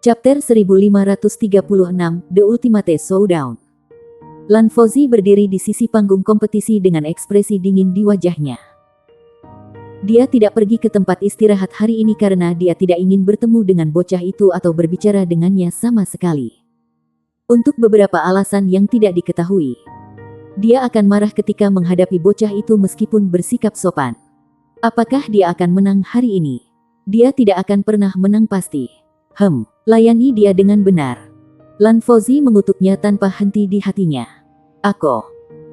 Chapter 1536, The Ultimate Showdown. Lan Fauzi berdiri di sisi panggung kompetisi dengan ekspresi dingin di wajahnya. Dia tidak pergi ke tempat istirahat hari ini karena dia tidak ingin bertemu dengan bocah itu atau berbicara dengannya sama sekali. Untuk beberapa alasan yang tidak diketahui. Dia akan marah ketika menghadapi bocah itu meskipun bersikap sopan. Apakah dia akan menang hari ini? Dia tidak akan pernah menang pasti. Layani dia dengan benar. Lan Fauzi mengutuknya tanpa henti di hatinya. Ako.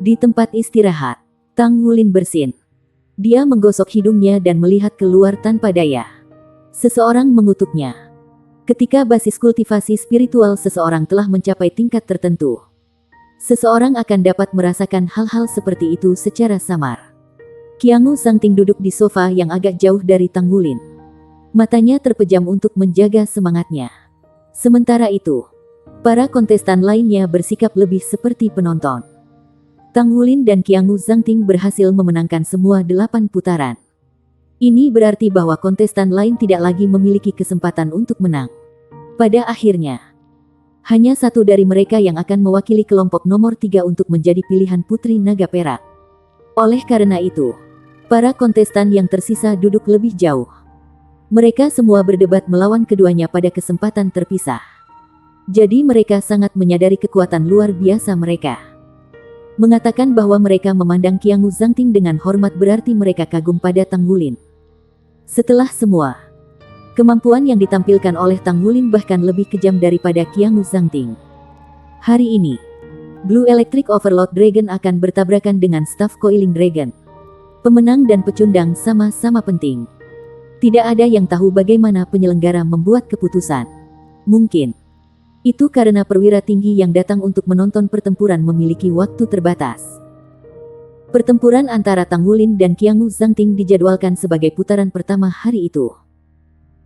Di tempat istirahat. Tang Wulin bersin. Dia menggosok hidungnya dan melihat keluar tanpa daya. Seseorang mengutuknya. Ketika basis kultivasi spiritual seseorang telah mencapai tingkat tertentu, seseorang akan dapat merasakan hal-hal seperti itu secara samar. Qiangu Zhangting duduk di sofa yang agak jauh dari Tang Wulin. Matanya terpejam untuk menjaga semangatnya. Sementara itu, para kontestan lainnya bersikap lebih seperti penonton. Tang Wulin dan Qiangu Zhangting berhasil memenangkan semua 8 putaran. Ini berarti bahwa kontestan lain tidak lagi memiliki kesempatan untuk menang. Pada akhirnya, hanya satu dari mereka yang akan mewakili kelompok nomor 3 untuk menjadi pilihan Putri Naga Perak. Oleh karena itu, para kontestan yang tersisa duduk lebih jauh. Mereka semua berdebat melawan keduanya pada kesempatan terpisah. Jadi mereka sangat menyadari kekuatan luar biasa mereka. Mengatakan bahwa mereka memandang Qiangu Zhangting dengan hormat berarti mereka kagum pada Tang Wulin. Setelah semua, kemampuan yang ditampilkan oleh Tang Wulin bahkan lebih kejam daripada Qiangu Zhangting. Hari ini, Blue Electric Overlord Dragon akan bertabrakan dengan Staff Coiling Dragon. Pemenang dan pecundang sama-sama penting. Tidak ada yang tahu bagaimana penyelenggara membuat keputusan. Mungkin itu karena perwira tinggi yang datang untuk menonton pertempuran memiliki waktu terbatas. Pertempuran antara Tang Wulin dan Qiangu Zhangting dijadwalkan sebagai putaran pertama hari itu.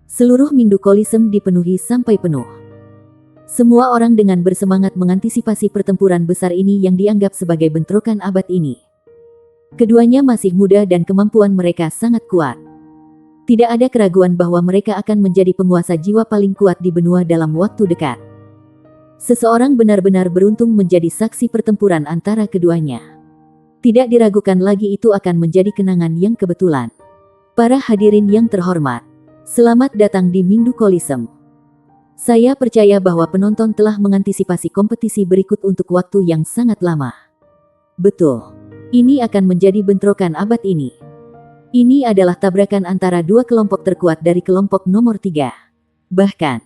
Seluruh Mingdu Coliseum dipenuhi sampai penuh. Semua orang dengan bersemangat mengantisipasi pertempuran besar ini yang dianggap sebagai bentrokan abad ini. Keduanya masih muda dan kemampuan mereka sangat kuat. Tidak ada keraguan bahwa mereka akan menjadi penguasa jiwa paling kuat di benua dalam waktu dekat. Seseorang benar-benar beruntung menjadi saksi pertempuran antara keduanya. Tidak diragukan lagi itu akan menjadi kenangan yang kebetulan. Para hadirin yang terhormat, selamat datang di Mingdu Coliseum. Saya percaya bahwa penonton telah mengantisipasi kompetisi berikut untuk waktu yang sangat lama. Betul, ini akan menjadi bentrokan abad ini. Ini adalah tabrakan antara dua kelompok terkuat dari kelompok nomor 3. Bahkan,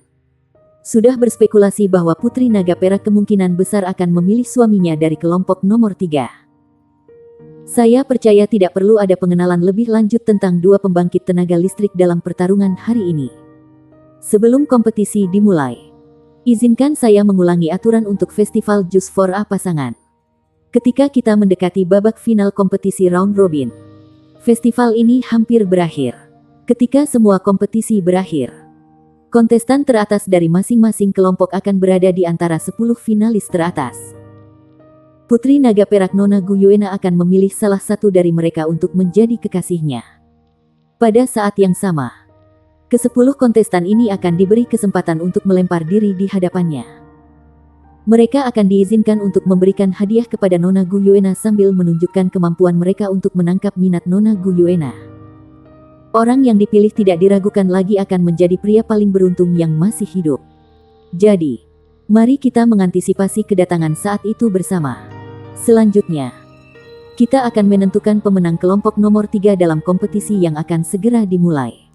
sudah berspekulasi bahwa Putri Naga Perak kemungkinan besar akan memilih suaminya dari kelompok nomor 3. Saya percaya tidak perlu ada pengenalan lebih lanjut tentang dua pembangkit tenaga listrik dalam pertarungan hari ini. Sebelum kompetisi dimulai, izinkan saya mengulangi aturan untuk festival Just for A pasangan. Ketika kita mendekati babak final kompetisi round robin, festival ini hampir berakhir. Ketika semua kompetisi berakhir, kontestan teratas dari masing-masing kelompok akan berada di antara 10 finalis teratas. Putri Naga Perak Nona Guyuena akan memilih salah satu dari mereka untuk menjadi kekasihnya. Pada saat yang sama, ke-10 kontestan ini akan diberi kesempatan untuk melempar diri di hadapannya. Mereka akan diizinkan untuk memberikan hadiah kepada Nona Guyuena sambil menunjukkan kemampuan mereka untuk menangkap minat Nona Guyuena. Orang yang dipilih tidak diragukan lagi akan menjadi pria paling beruntung yang masih hidup. Jadi, mari kita mengantisipasi kedatangan saat itu bersama. Selanjutnya, kita akan menentukan pemenang kelompok nomor 3 dalam kompetisi yang akan segera dimulai.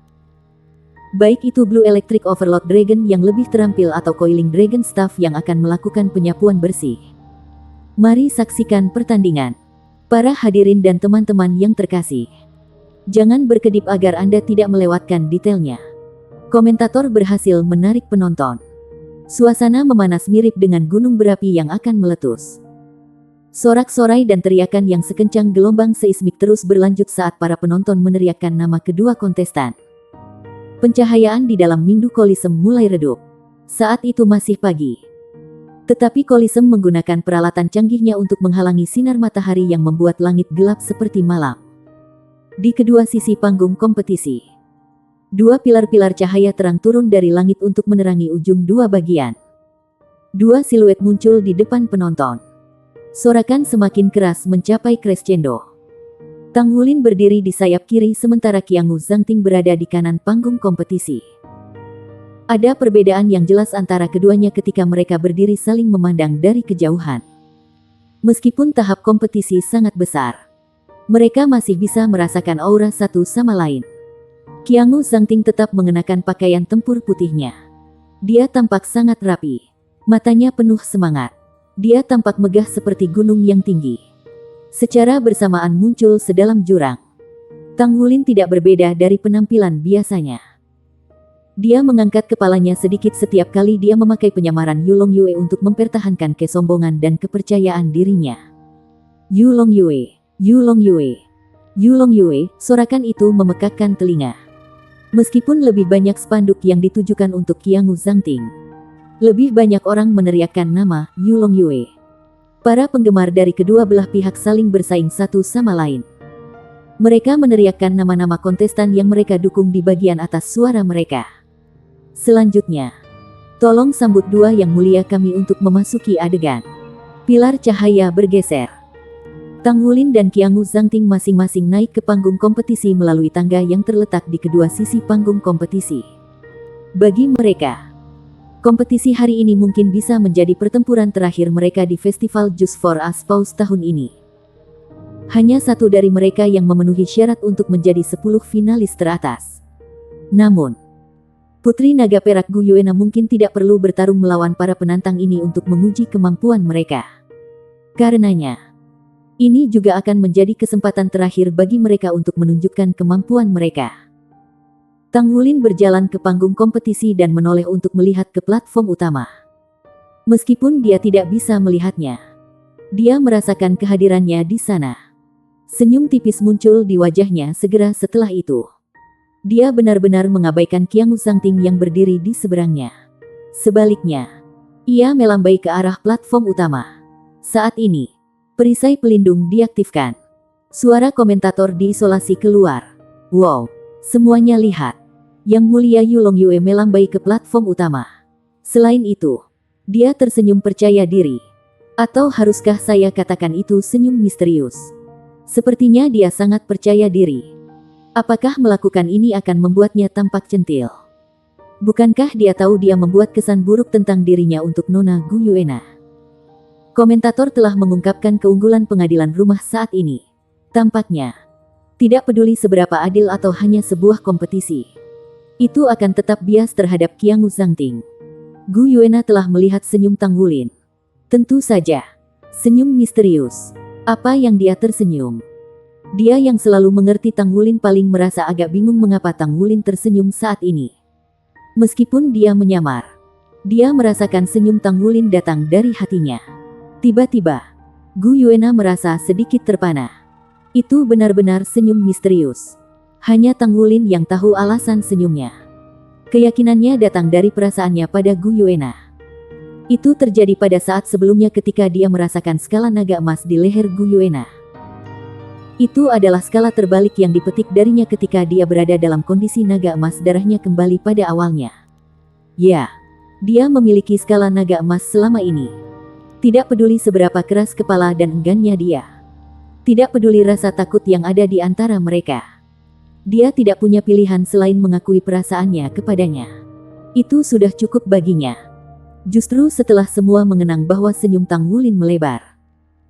Baik itu Blue Electric Overlord Dragon yang lebih terampil atau Coiling Dragon Staff yang akan melakukan penyapuan bersih. Mari saksikan pertandingan. Para hadirin dan teman-teman yang terkasih, jangan berkedip agar Anda tidak melewatkan detailnya. Komentator berhasil menarik penonton. Suasana memanas mirip dengan gunung berapi yang akan meletus. Sorak-sorai dan teriakan yang sekencang gelombang seismik terus berlanjut saat para penonton meneriakkan nama kedua kontestan. Pencahayaan di dalam Mingdu Coliseum mulai redup. Saat itu masih pagi. Tetapi Coliseum menggunakan peralatan canggihnya untuk menghalangi sinar matahari yang membuat langit gelap seperti malam. Di kedua sisi panggung kompetisi, Dua pilar-pilar cahaya terang turun dari langit untuk menerangi ujung dua bagian. Dua siluet muncul di depan penonton. Sorakan semakin keras mencapai crescendo. Tang Wulin berdiri di sayap kiri sementara Qiangu Zhangting berada di kanan panggung kompetisi. Ada perbedaan yang jelas antara keduanya ketika mereka berdiri saling memandang dari kejauhan. Meskipun tahap kompetisi sangat besar, mereka masih bisa merasakan aura satu sama lain. Qiangu Zhangting tetap mengenakan pakaian tempur putihnya. Dia tampak sangat rapi. Matanya penuh semangat. Dia tampak megah seperti gunung yang tinggi. Secara bersamaan muncul sedalam jurang. Tang Wulin tidak berbeda dari penampilan biasanya. Dia mengangkat kepalanya sedikit setiap kali dia memakai penyamaran Yulong Yue untuk mempertahankan kesombongan dan kepercayaan dirinya. Yulong Yue, Yulong Yue, Yulong Yue, sorakan itu memekakkan telinga. Meskipun lebih banyak spanduk yang ditujukan untuk Qiangu Zhangting, lebih banyak orang meneriakkan nama Yulong Yue. Para penggemar dari kedua belah pihak saling bersaing satu sama lain. Mereka meneriakkan nama-nama kontestan yang mereka dukung di bagian atas suara mereka. Selanjutnya, tolong sambut dua yang mulia kami untuk memasuki adegan. Pilar cahaya bergeser. Tang Wulin dan Qiangu Zhangting masing-masing naik ke panggung kompetisi melalui tangga yang terletak di kedua sisi panggung kompetisi. Bagi mereka, kompetisi hari ini mungkin bisa menjadi pertempuran terakhir mereka di Festival Just for Us Pause tahun ini. Hanya satu dari mereka yang memenuhi syarat untuk menjadi 10 finalis teratas. Namun, Putri Naga Perak Gu Yuena mungkin tidak perlu bertarung melawan para penantang ini untuk menguji kemampuan mereka. Karenanya, ini juga akan menjadi kesempatan terakhir bagi mereka untuk menunjukkan kemampuan mereka. Tang Wulin berjalan ke panggung kompetisi dan menoleh untuk melihat ke platform utama. Meskipun dia tidak bisa melihatnya, dia merasakan kehadirannya di sana. Senyum tipis muncul di wajahnya segera setelah itu. Dia benar-benar mengabaikan Qiangu Zhangting yang berdiri di seberangnya. Sebaliknya, ia melambai ke arah platform utama. Saat ini, perisai pelindung diaktifkan. Suara komentator diisolasi keluar. Wow, semuanya lihat. Yang mulia Yulong Yue melambai ke platform utama. Selain itu, dia tersenyum percaya diri. Atau haruskah saya katakan itu senyum misterius? Sepertinya dia sangat percaya diri. Apakah melakukan ini akan membuatnya tampak centil? Bukankah dia tahu dia membuat kesan buruk tentang dirinya untuk Nona Gu Yuena? Komentator telah mengungkapkan keunggulan pengadilan rumah saat ini. Tampaknya, tidak peduli seberapa adil atau hanya sebuah kompetisi, itu akan tetap bias terhadap Qiangu Zhangting. Gu Yuena telah melihat senyum Tang Wulin. Tentu saja, senyum misterius. Apa yang dia tersenyum? Dia yang selalu mengerti Tang Wulin paling merasa agak bingung mengapa Tang Wulin tersenyum saat ini. Meskipun dia menyamar, dia merasakan senyum Tang Wulin datang dari hatinya. Tiba-tiba, Gu Yuena merasa sedikit terpana. Itu benar-benar senyum misterius. Hanya Tang Wulin yang tahu alasan senyumnya. Keyakinannya datang dari perasaannya pada Gu Yuena. Itu terjadi pada saat sebelumnya ketika dia merasakan skala naga emas di leher Gu Yuena. Itu adalah skala terbalik yang dipetik darinya ketika dia berada dalam kondisi naga emas darahnya kembali pada awalnya. Ya, dia memiliki skala naga emas selama ini. Tidak peduli seberapa keras kepala dan enggannya dia. Tidak peduli rasa takut yang ada di antara mereka. Dia tidak punya pilihan selain mengakui perasaannya kepadanya. Itu sudah cukup baginya. Justru setelah semua mengenang bahwa senyum Tang Wulin melebar.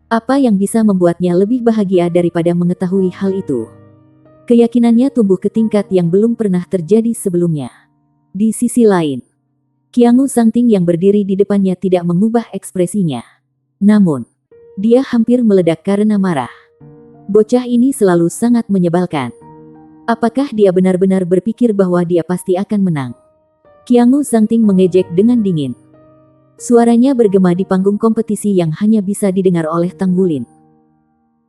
Apa yang bisa membuatnya lebih bahagia daripada mengetahui hal itu? Keyakinannya tumbuh ke tingkat yang belum pernah terjadi sebelumnya. Di sisi lain, Qiangu Zhangting yang berdiri di depannya tidak mengubah ekspresinya. Namun, dia hampir meledak karena marah. Bocah ini selalu sangat menyebalkan. Apakah dia benar-benar berpikir bahwa dia pasti akan menang? Qiangu Zhangting mengejek dengan dingin. Suaranya bergema di panggung kompetisi yang hanya bisa didengar oleh Tang Wulin.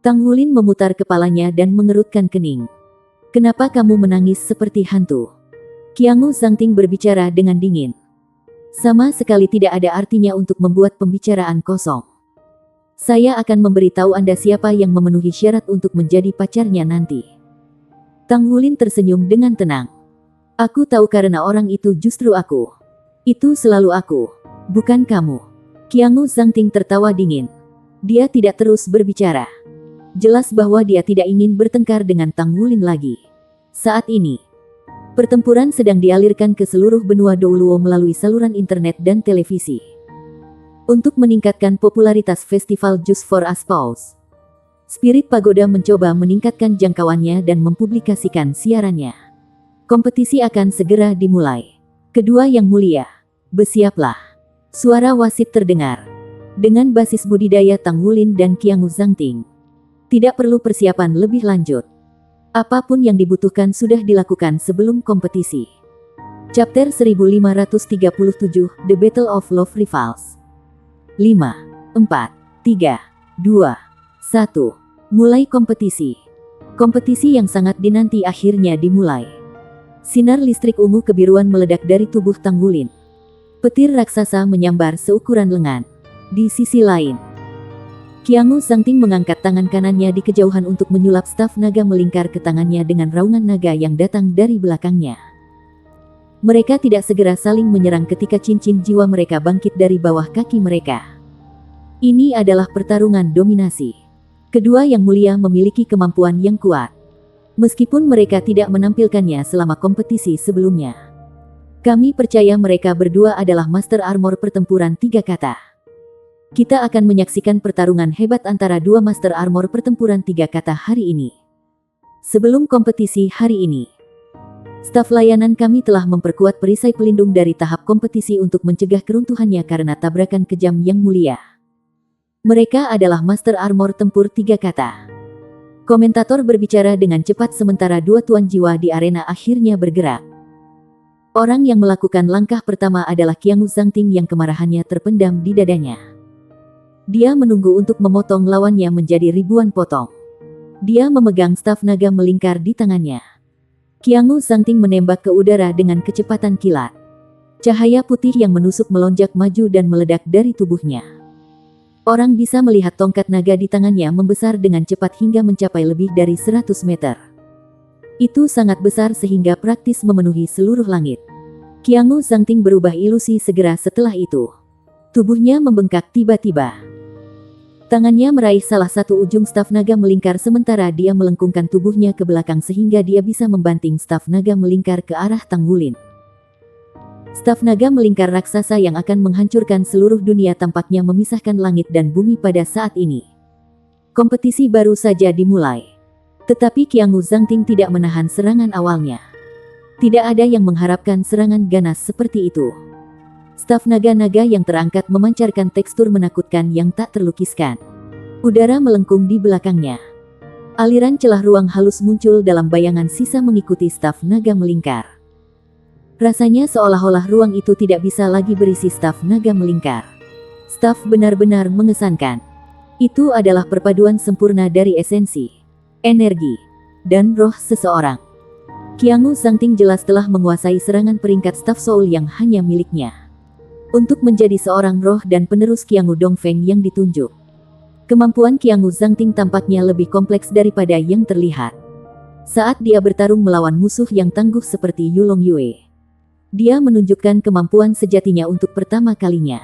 Tang Wulin memutar kepalanya dan mengerutkan kening. Kenapa kamu menangis seperti hantu? Qiangu Zhangting berbicara dengan dingin. Sama sekali tidak ada artinya untuk membuat pembicaraan kosong. Saya akan memberitahu Anda siapa yang memenuhi syarat untuk menjadi pacarnya nanti. Tang Wulin tersenyum dengan tenang. Aku tahu karena orang itu justru aku. Itu selalu aku, bukan kamu. Qiangu Zhangting tertawa dingin. Dia tidak terus berbicara. Jelas bahwa dia tidak ingin bertengkar dengan Tang Wulin lagi. Saat ini, pertempuran sedang dialirkan ke seluruh benua Douluo melalui saluran internet dan televisi. Untuk meningkatkan popularitas festival Just for Aspaus, Spirit Pagoda mencoba meningkatkan jangkauannya dan mempublikasikan siarannya. Kompetisi akan segera dimulai. Kedua yang mulia, bersiaplah. Suara wasit terdengar. Dengan basis budidaya Tang Wulin dan Qiangu Zhangting, tidak perlu persiapan lebih lanjut. Apapun yang dibutuhkan sudah dilakukan sebelum kompetisi. Chapter 1537, The Battle of Love Rivals. 5, 4, 3, 2, 1. Mulai kompetisi. Kompetisi yang sangat dinanti akhirnya dimulai. Sinar listrik ungu kebiruan meledak dari tubuh Tang Wulin. Petir raksasa menyambar seukuran lengan. Di sisi lain, Qiangu Zhangting mengangkat tangan kanannya di kejauhan untuk menyulap staf naga melingkar ke tangannya dengan raungan naga yang datang dari belakangnya. Mereka tidak segera saling menyerang ketika cincin jiwa mereka bangkit dari bawah kaki mereka. Ini adalah pertarungan dominasi. Kedua yang mulia memiliki kemampuan yang kuat. Meskipun mereka tidak menampilkannya selama kompetisi sebelumnya. Kami percaya mereka berdua adalah Master Armor pertempuran 3 kata. Kita akan menyaksikan pertarungan hebat antara dua Master Armor pertempuran 3 kata hari ini. Sebelum kompetisi hari ini, staf layanan kami telah memperkuat perisai pelindung dari tahap kompetisi untuk mencegah keruntuhannya karena tabrakan kejam yang mulia. Mereka adalah Master Armor tempur 3 kata. Komentator berbicara dengan cepat sementara dua tuan jiwa di arena akhirnya bergerak. Orang yang melakukan langkah pertama adalah Qiangu Zhangting yang kemarahannya terpendam di dadanya. Dia menunggu untuk memotong lawannya menjadi ribuan potong. Dia memegang staf naga melingkar di tangannya. Qiangu Zhangting menembak ke udara dengan kecepatan kilat. Cahaya putih yang menusuk melonjak maju dan meledak dari tubuhnya. Orang bisa melihat tongkat naga di tangannya membesar dengan cepat hingga mencapai lebih dari 100 meter. Itu sangat besar sehingga praktis memenuhi seluruh langit. Qiangu Zhangting berubah ilusi segera setelah itu. Tubuhnya membengkak tiba-tiba. Tangannya meraih salah satu ujung staf naga melingkar sementara dia melengkungkan tubuhnya ke belakang sehingga dia bisa membanting staf naga melingkar ke arah Tang Wulin. Staf naga melingkar raksasa yang akan menghancurkan seluruh dunia tampaknya memisahkan langit dan bumi pada saat ini. Kompetisi baru saja dimulai. Tetapi Qiangu Zhangting tidak menahan serangan awalnya. Tidak ada yang mengharapkan serangan ganas seperti itu. Staf naga-naga yang terangkat memancarkan tekstur menakutkan yang tak terlukiskan. Udara melengkung di belakangnya. Aliran celah ruang halus muncul dalam bayangan sisa mengikuti staf naga melingkar. Rasanya seolah-olah ruang itu tidak bisa lagi berisi staf naga melingkar. Staf benar-benar mengesankan. Itu adalah perpaduan sempurna dari esensi, energi, dan roh seseorang. Qiangu Zhangting jelas telah menguasai serangan peringkat staf soul yang hanya miliknya. Untuk menjadi seorang roh dan penerus Qiangu Dongfeng yang ditunjuk. Kemampuan Qiangu Zhangting tampaknya lebih kompleks daripada yang terlihat. Saat dia bertarung melawan musuh yang tangguh seperti Yulong Yue, dia menunjukkan kemampuan sejatinya untuk pertama kalinya.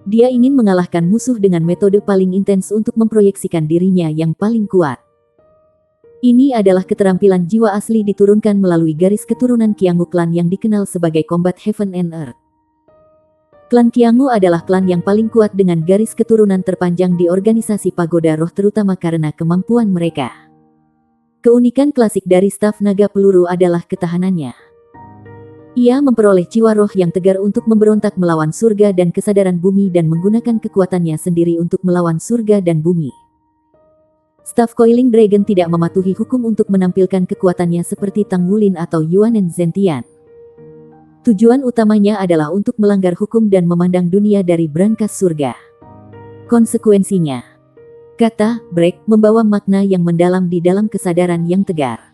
Dia ingin mengalahkan musuh dengan metode paling intens untuk memproyeksikan dirinya yang paling kuat. Ini adalah keterampilan jiwa asli diturunkan melalui garis keturunan Qiangu Clan yang dikenal sebagai Combat Heaven and Earth. Klan Qiangu adalah klan yang paling kuat dengan garis keturunan terpanjang di organisasi Pagoda Roh terutama karena kemampuan mereka. Keunikan klasik dari staf naga peluru adalah ketahanannya. Ia memperoleh jiwa roh yang tegar untuk memberontak melawan surga dan kesadaran bumi dan menggunakan kekuatannya sendiri untuk melawan surga dan bumi. Staf Coiling Dragon tidak mematuhi hukum untuk menampilkan kekuatannya seperti Tang Wulin atau Yuanen Zentian. Tujuan utamanya adalah untuk melanggar hukum dan memandang dunia dari brankas surga. Konsekuensinya, kata break membawa makna yang mendalam di dalam kesadaran yang tegar.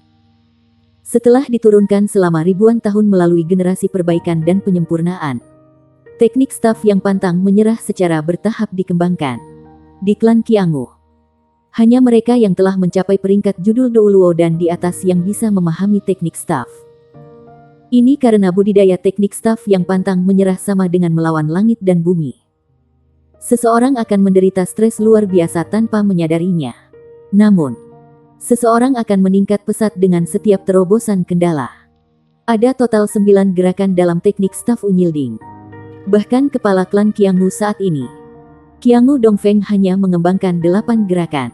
Setelah diturunkan selama ribuan tahun melalui generasi perbaikan dan penyempurnaan, teknik staf yang pantang menyerah secara bertahap dikembangkan. Di klan Qiangu, hanya mereka yang telah mencapai peringkat judul Douluo dan di atas yang bisa memahami teknik staf. Ini karena budidaya teknik staf yang pantang menyerah sama dengan melawan langit dan bumi. Seseorang akan menderita stres luar biasa tanpa menyadarinya. Namun, seseorang akan meningkat pesat dengan setiap terobosan kendala. Ada total 9 gerakan dalam teknik staf unyilding. Bahkan kepala klan Qianghu saat ini, Qianghu Dongfeng, hanya mengembangkan 8 gerakan.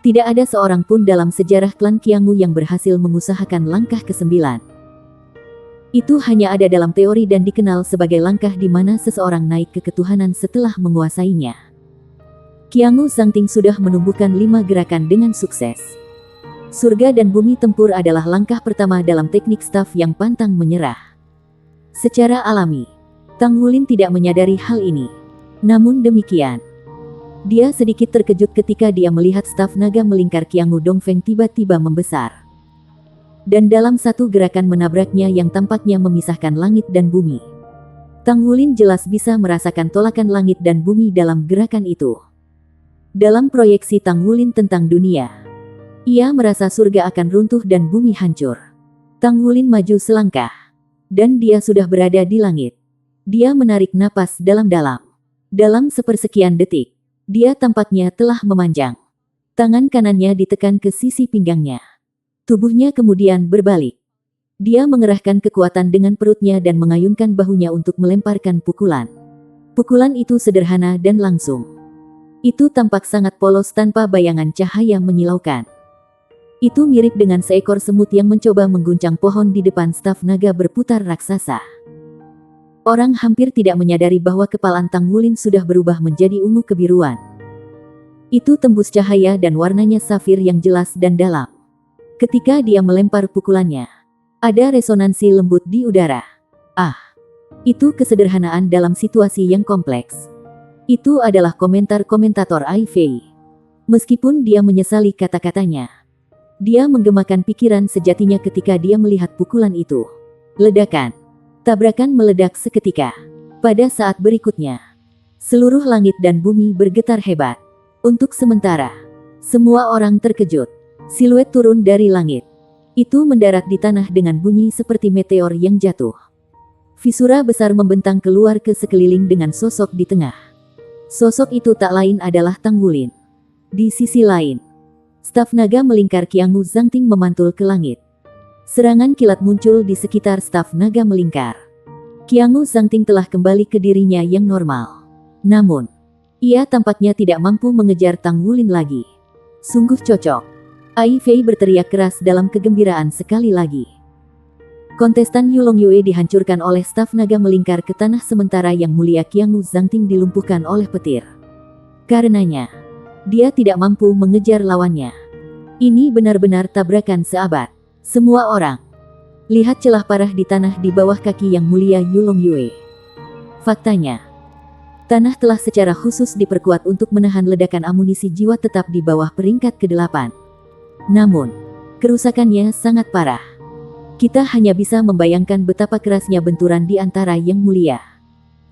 Tidak ada seorang pun dalam sejarah klan Qianghu yang berhasil mengusahakan langkah ke-9. Itu hanya ada dalam teori dan dikenal sebagai langkah di mana seseorang naik ke ketuhanan setelah menguasainya. Qianghu Zhangting sudah menumbuhkan 5 gerakan dengan sukses. Surga dan bumi tempur adalah langkah pertama dalam teknik staf yang pantang menyerah. Secara alami, Tang Wulin tidak menyadari hal ini. Namun demikian, dia sedikit terkejut ketika dia melihat staf naga melingkar Qianghu Dongfeng tiba-tiba membesar. Dan dalam satu gerakan menabraknya yang tampaknya memisahkan langit dan bumi. Tang Wulin jelas bisa merasakan tolakan langit dan bumi dalam gerakan itu. Dalam proyeksi Tang Wulin tentang dunia, ia merasa surga akan runtuh dan bumi hancur. Tang Wulin maju selangkah, dan dia sudah berada di langit. Dia menarik napas dalam-dalam. Dalam sepersekian detik, dia tampaknya telah memanjang. Tangan kanannya ditekan ke sisi pinggangnya. Tubuhnya kemudian berbalik. Dia mengerahkan kekuatan dengan perutnya dan mengayunkan bahunya untuk melemparkan pukulan. Pukulan itu sederhana dan langsung. Itu tampak sangat polos tanpa bayangan cahaya menyilaukan. Itu mirip dengan seekor semut yang mencoba mengguncang pohon di depan staf naga berputar raksasa. Orang hampir tidak menyadari bahwa kepalan Tang Wulin sudah berubah menjadi ungu kebiruan. Itu tembus cahaya dan warnanya safir yang jelas dan dalam. Ketika dia melempar pukulannya, ada resonansi lembut di udara. Ah, itu kesederhanaan dalam situasi yang kompleks. Itu adalah komentar komentator Ai Fei. Meskipun dia menyesali kata-katanya, dia menggemakan pikiran sejatinya ketika dia melihat pukulan itu. Ledakan. Tabrakan meledak seketika. Pada saat berikutnya, seluruh langit dan bumi bergetar hebat. Untuk sementara, semua orang terkejut. Siluet turun dari langit. Itu mendarat di tanah dengan bunyi seperti meteor yang jatuh. Visura besar membentang keluar ke sekeliling dengan sosok di tengah. Sosok itu tak lain adalah Tang Wulin. Di sisi lain, staf naga melingkar Qianghu Zhangting memantul ke langit. Serangan kilat muncul di sekitar staf naga melingkar. Qianghu Zhangting telah kembali ke dirinya yang normal. Namun, ia tampaknya tidak mampu mengejar Tang Wulin lagi. Sungguh cocok. Ai Fei berteriak keras dalam kegembiraan sekali lagi. Kontestan Yulong Yue dihancurkan oleh staf naga melingkar ke tanah sementara yang mulia Qianghu Zhangting dilumpuhkan oleh petir. Karenanya, dia tidak mampu mengejar lawannya. Ini benar-benar tabrakan seabad. Semua orang lihat celah parah di tanah di bawah kaki yang mulia Yulong Yue. Faktanya, tanah telah secara khusus diperkuat untuk menahan ledakan amunisi jiwa tetap di bawah peringkat ke-8. Namun, kerusakannya sangat parah. Kita hanya bisa membayangkan betapa kerasnya benturan di antara yang mulia.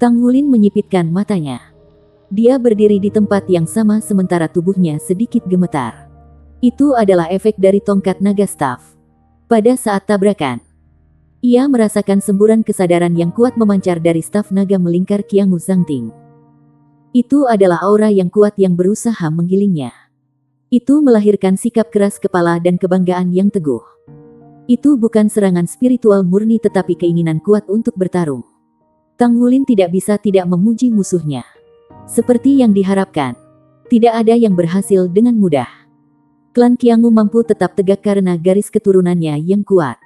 Tang Wulin menyipitkan matanya. Dia berdiri di tempat yang sama sementara tubuhnya sedikit gemetar. Itu adalah efek dari tongkat naga staf. Pada saat tabrakan, ia merasakan semburan kesadaran yang kuat memancar dari staf naga melingkar Qianghu Zhangting. Itu adalah aura yang kuat yang berusaha menggilingnya. Itu melahirkan sikap keras kepala dan kebanggaan yang teguh. Itu bukan serangan spiritual murni tetapi keinginan kuat untuk bertarung. Tang Wulin tidak bisa tidak memuji musuhnya. Seperti yang diharapkan, tidak ada yang berhasil dengan mudah. Klan Qianghu mampu tetap tegak karena garis keturunannya yang kuat.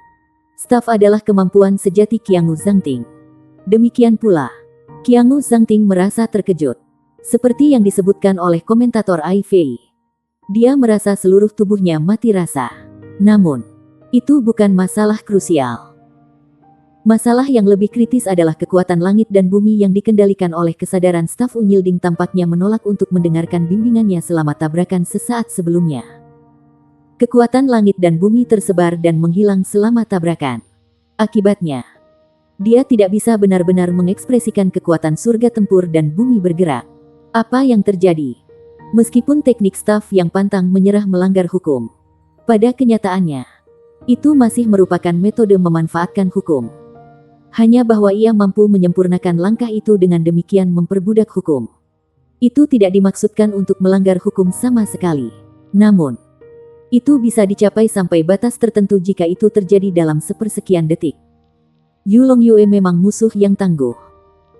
Staf adalah kemampuan sejati Qianghu Zhangting. Demikian pula, Qianghu Zhangting merasa terkejut. Seperti yang disebutkan oleh komentator Ai Fei. Dia merasa seluruh tubuhnya mati rasa. Namun, itu bukan masalah krusial. Masalah yang lebih kritis adalah kekuatan langit dan bumi yang dikendalikan oleh kesadaran staf unyilding tampaknya menolak untuk mendengarkan bimbingannya selama tabrakan sesaat sebelumnya. Kekuatan langit dan bumi tersebar dan menghilang selama tabrakan. Akibatnya, dia tidak bisa benar-benar mengekspresikan kekuatan surga tempur dan bumi bergerak. Apa yang terjadi? Meskipun teknik staf yang pantang menyerah melanggar hukum, pada kenyataannya, Itu masih merupakan metode memanfaatkan hukum. Hanya bahwa ia mampu menyempurnakan langkah itu dengan demikian memperbudak hukum. Itu tidak dimaksudkan untuk melanggar hukum sama sekali. Namun, itu bisa dicapai sampai batas tertentu jika itu terjadi dalam sepersekian detik. Yu Longyue memang musuh yang tangguh.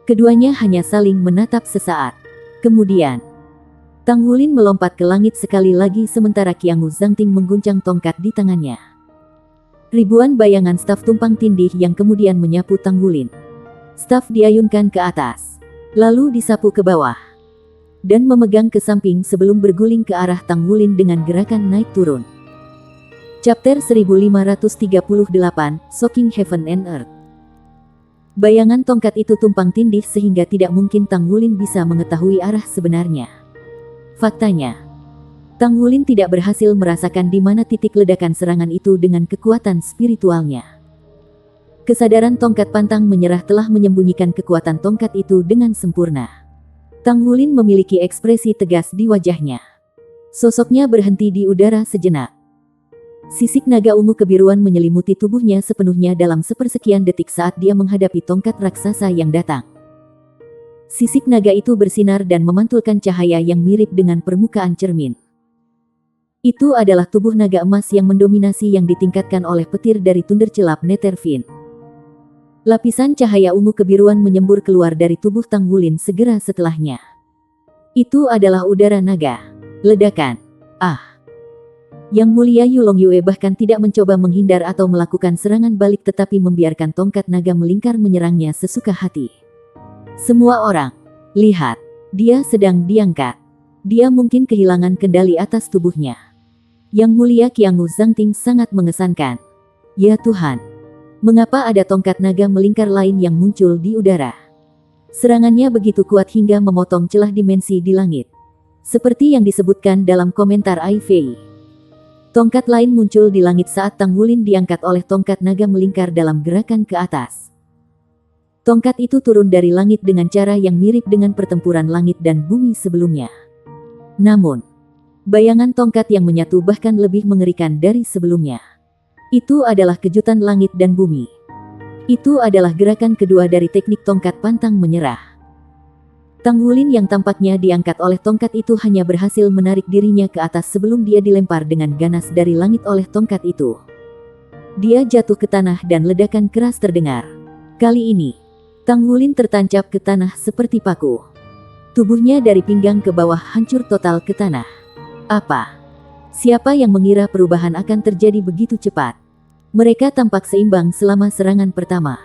Keduanya hanya saling menatap sesaat. Kemudian, Tang Wulin melompat ke langit sekali lagi sementara Qiangu Zhangting mengguncang tongkat di tangannya. Ribuan bayangan staf tumpang tindih yang kemudian menyapu Tang Wulin. Staf diayunkan ke atas, lalu disapu ke bawah, dan memegang ke samping sebelum berguling ke arah Tang Wulin dengan gerakan naik turun. Chapter 1538, Shocking Heaven and Earth. Bayangan tongkat itu tumpang tindih sehingga tidak mungkin Tang Wulin bisa mengetahui arah sebenarnya. Faktanya, Tang Wulin tidak berhasil merasakan di mana titik ledakan serangan itu dengan kekuatan spiritualnya. Kesadaran tongkat pantang menyerah telah menyembunyikan kekuatan tongkat itu dengan sempurna. Tang Wulin memiliki ekspresi tegas di wajahnya. Sosoknya berhenti di udara sejenak. Sisik naga ungu kebiruan menyelimuti tubuhnya sepenuhnya dalam sepersekian detik saat dia menghadapi tongkat raksasa yang datang. Sisik naga itu bersinar dan memantulkan cahaya yang mirip dengan permukaan cermin. Itu adalah tubuh naga emas yang mendominasi yang ditingkatkan oleh petir dari Thundercelap Netherfin. Lapisan cahaya ungu kebiruan menyembur keluar dari tubuh Tang Wulin segera setelahnya. Itu adalah udara naga. Ledakan. Yang Mulia Yu Longyue bahkan tidak mencoba menghindar atau melakukan serangan balik tetapi membiarkan tongkat naga melingkar menyerangnya sesuka hati. Semua orang, lihat, dia sedang diangkat. Dia mungkin kehilangan kendali atas tubuhnya. Yang Mulia Qiangu Zhangting sangat mengesankan. Ya Tuhan, mengapa ada tongkat naga melingkar lain yang muncul di udara? Serangannya begitu kuat hingga memotong celah dimensi di langit. Seperti yang disebutkan dalam komentar Ai Fei. Tongkat lain muncul di langit saat Tang Wulin diangkat oleh tongkat naga melingkar dalam gerakan ke atas. Tongkat itu turun dari langit dengan cara yang mirip dengan pertempuran langit dan bumi sebelumnya. Namun, bayangan tongkat yang menyatu bahkan lebih mengerikan dari sebelumnya. Itu adalah kejutan langit dan bumi. Itu adalah gerakan kedua dari teknik tongkat pantang menyerah. Tang Wulin yang tampaknya diangkat oleh tongkat itu hanya berhasil menarik dirinya ke atas sebelum dia dilempar dengan ganas dari langit oleh tongkat itu. Dia jatuh ke tanah dan ledakan keras terdengar. Kali ini, Tang Wulin tertancap ke tanah seperti paku. Tubuhnya dari pinggang ke bawah hancur total ke tanah. Apa? Siapa yang mengira perubahan akan terjadi begitu cepat? Mereka tampak seimbang selama serangan pertama.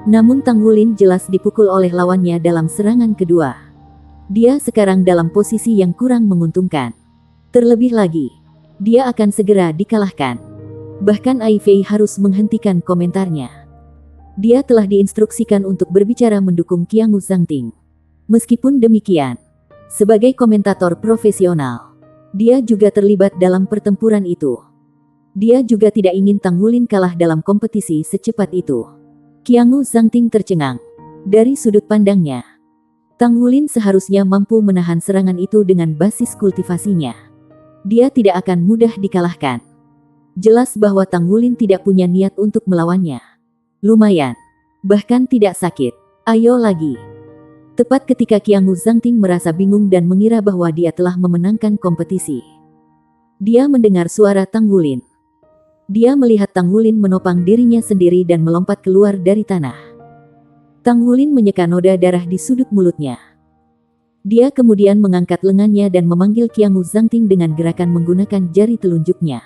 Namun Tang Wulin jelas dipukul oleh lawannya dalam serangan kedua. Dia sekarang dalam posisi yang kurang menguntungkan. Terlebih lagi, dia akan segera dikalahkan. Bahkan Ai Fei harus menghentikan komentarnya. Dia telah diinstruksikan untuk berbicara mendukung Qiangu Zhangting. Meskipun demikian, sebagai komentator profesional, dia juga terlibat dalam pertempuran itu. Dia juga tidak ingin Tang Wulin kalah dalam kompetisi secepat itu. Qiangu Zhangting tercengang. Dari sudut pandangnya, Tang Wulin seharusnya mampu menahan serangan itu dengan basis kultivasinya. Dia tidak akan mudah dikalahkan. Jelas bahwa Tang Wulin tidak punya niat untuk melawannya. Lumayan. Bahkan tidak sakit. Ayo lagi. Tepat ketika Qiangu Zhangting merasa bingung dan mengira bahwa dia telah memenangkan kompetisi, dia mendengar suara Tang Wulin. Dia melihat Tang Wulin menopang dirinya sendiri dan melompat keluar dari tanah. Tang Wulin menyeka noda darah di sudut mulutnya. Dia kemudian mengangkat lengannya dan memanggil Qiangu Zhangting dengan gerakan menggunakan jari telunjuknya.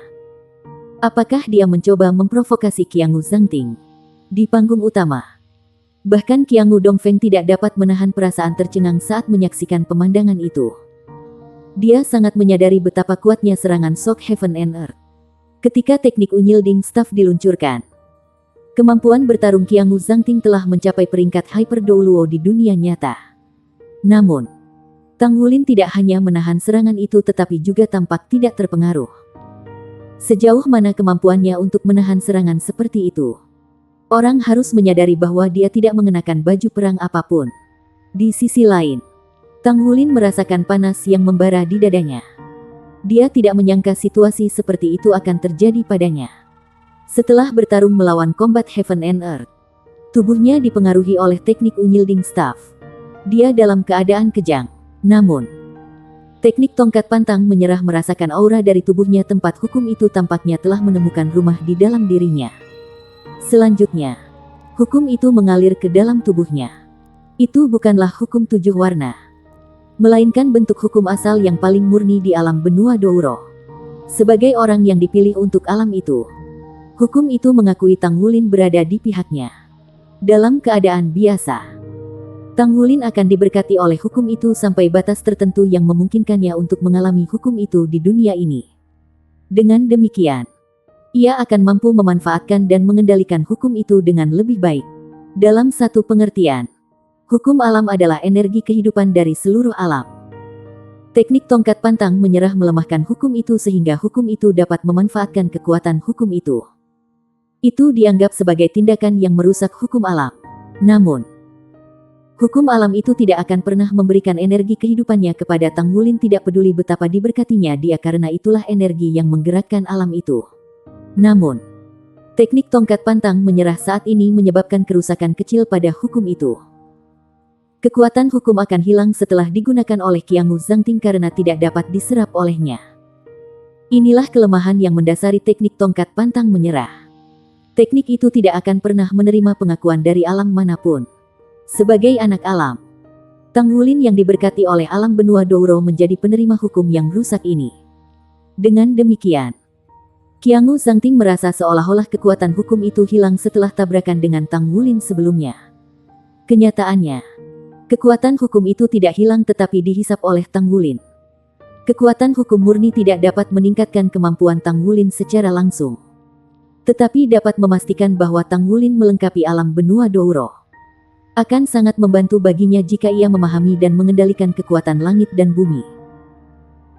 Apakah dia mencoba memprovokasi Qiangu Zhangting? Di panggung utama, bahkan Qiangu Dongfeng tidak dapat menahan perasaan tercengang saat menyaksikan pemandangan itu. Dia sangat menyadari betapa kuatnya serangan Shock Heaven and Earth. Ketika teknik unyielding staff diluncurkan, kemampuan bertarung Qiangu Zhangting telah mencapai peringkat Hyper Douluo di dunia nyata. Namun, Tang Wulin tidak hanya menahan serangan itu tetapi juga tampak tidak terpengaruh. Sejauh mana kemampuannya untuk menahan serangan seperti itu? Orang harus menyadari bahwa dia tidak mengenakan baju perang apapun. Di sisi lain, Tang Wulin merasakan panas yang membara di dadanya. Dia tidak menyangka situasi seperti itu akan terjadi padanya. Setelah bertarung melawan Combat Heaven and Earth, tubuhnya dipengaruhi oleh teknik Unyielding Staff. Dia dalam keadaan kejang. Namun, teknik tongkat pantang menyerah merasakan aura dari tubuhnya. Tempat hukum itu tampaknya telah menemukan rumah di dalam dirinya. Selanjutnya, hukum itu mengalir ke dalam tubuhnya. Itu bukanlah hukum 7 warna, melainkan bentuk hukum asal yang paling murni di alam benua Douro. Sebagai orang yang dipilih untuk alam itu, hukum itu mengakui Tang Wulin berada di pihaknya. Dalam keadaan biasa, Tang Wulin akan diberkati oleh hukum itu sampai batas tertentu yang memungkinkannya untuk mengalami hukum itu di dunia ini. Dengan demikian, ia akan mampu memanfaatkan dan mengendalikan hukum itu dengan lebih baik. Dalam satu pengertian, hukum alam adalah energi kehidupan dari seluruh alam. Teknik tongkat pantang menyerah melemahkan hukum itu sehingga hukum itu dapat memanfaatkan kekuatan hukum itu. Itu dianggap sebagai tindakan yang merusak hukum alam. Namun, hukum alam itu tidak akan pernah memberikan energi kehidupannya kepada Tang Wulin. Tidak peduli betapa diberkatinya dia, karena itulah energi yang menggerakkan alam itu. Namun, teknik tongkat pantang menyerah saat ini menyebabkan kerusakan kecil pada hukum itu. Kekuatan hukum akan hilang setelah digunakan oleh Qiangu Zhangting karena tidak dapat diserap olehnya. Inilah kelemahan yang mendasari teknik tongkat pantang menyerah. Teknik itu tidak akan pernah menerima pengakuan dari alam manapun. Sebagai anak alam, Tang Wulin yang diberkati oleh alam benua Douro menjadi penerima hukum yang rusak ini. Dengan demikian, Qiangu Zhangting merasa seolah-olah kekuatan hukum itu hilang setelah tabrakan dengan Tang Wulin sebelumnya. Kenyataannya, kekuatan hukum itu tidak hilang tetapi dihisap oleh Tang Wulin. Kekuatan hukum murni tidak dapat meningkatkan kemampuan Tang Wulin secara langsung, tetapi dapat memastikan bahwa Tang Wulin melengkapi alam benua Douro. Akan sangat membantu baginya jika ia memahami dan mengendalikan kekuatan langit dan bumi.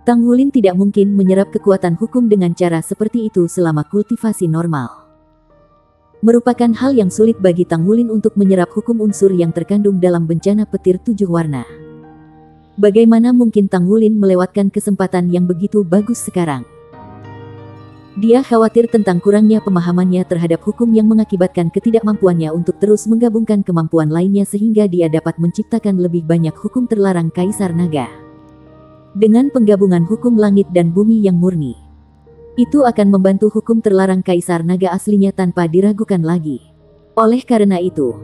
Tang Wulin tidak mungkin menyerap kekuatan hukum dengan cara seperti itu selama kultivasi normal. Merupakan hal yang sulit bagi Tang Wulin untuk menyerap hukum unsur yang terkandung dalam bencana petir 7 warna. Bagaimana mungkin Tang Wulin melewatkan kesempatan yang begitu bagus sekarang? Dia khawatir tentang kurangnya pemahamannya terhadap hukum yang mengakibatkan ketidakmampuannya untuk terus menggabungkan kemampuan lainnya sehingga dia dapat menciptakan lebih banyak hukum terlarang Kaisar Naga. Dengan penggabungan hukum langit dan bumi yang murni, itu akan membantu hukum terlarang Kaisar Naga aslinya tanpa diragukan lagi. Oleh karena itu,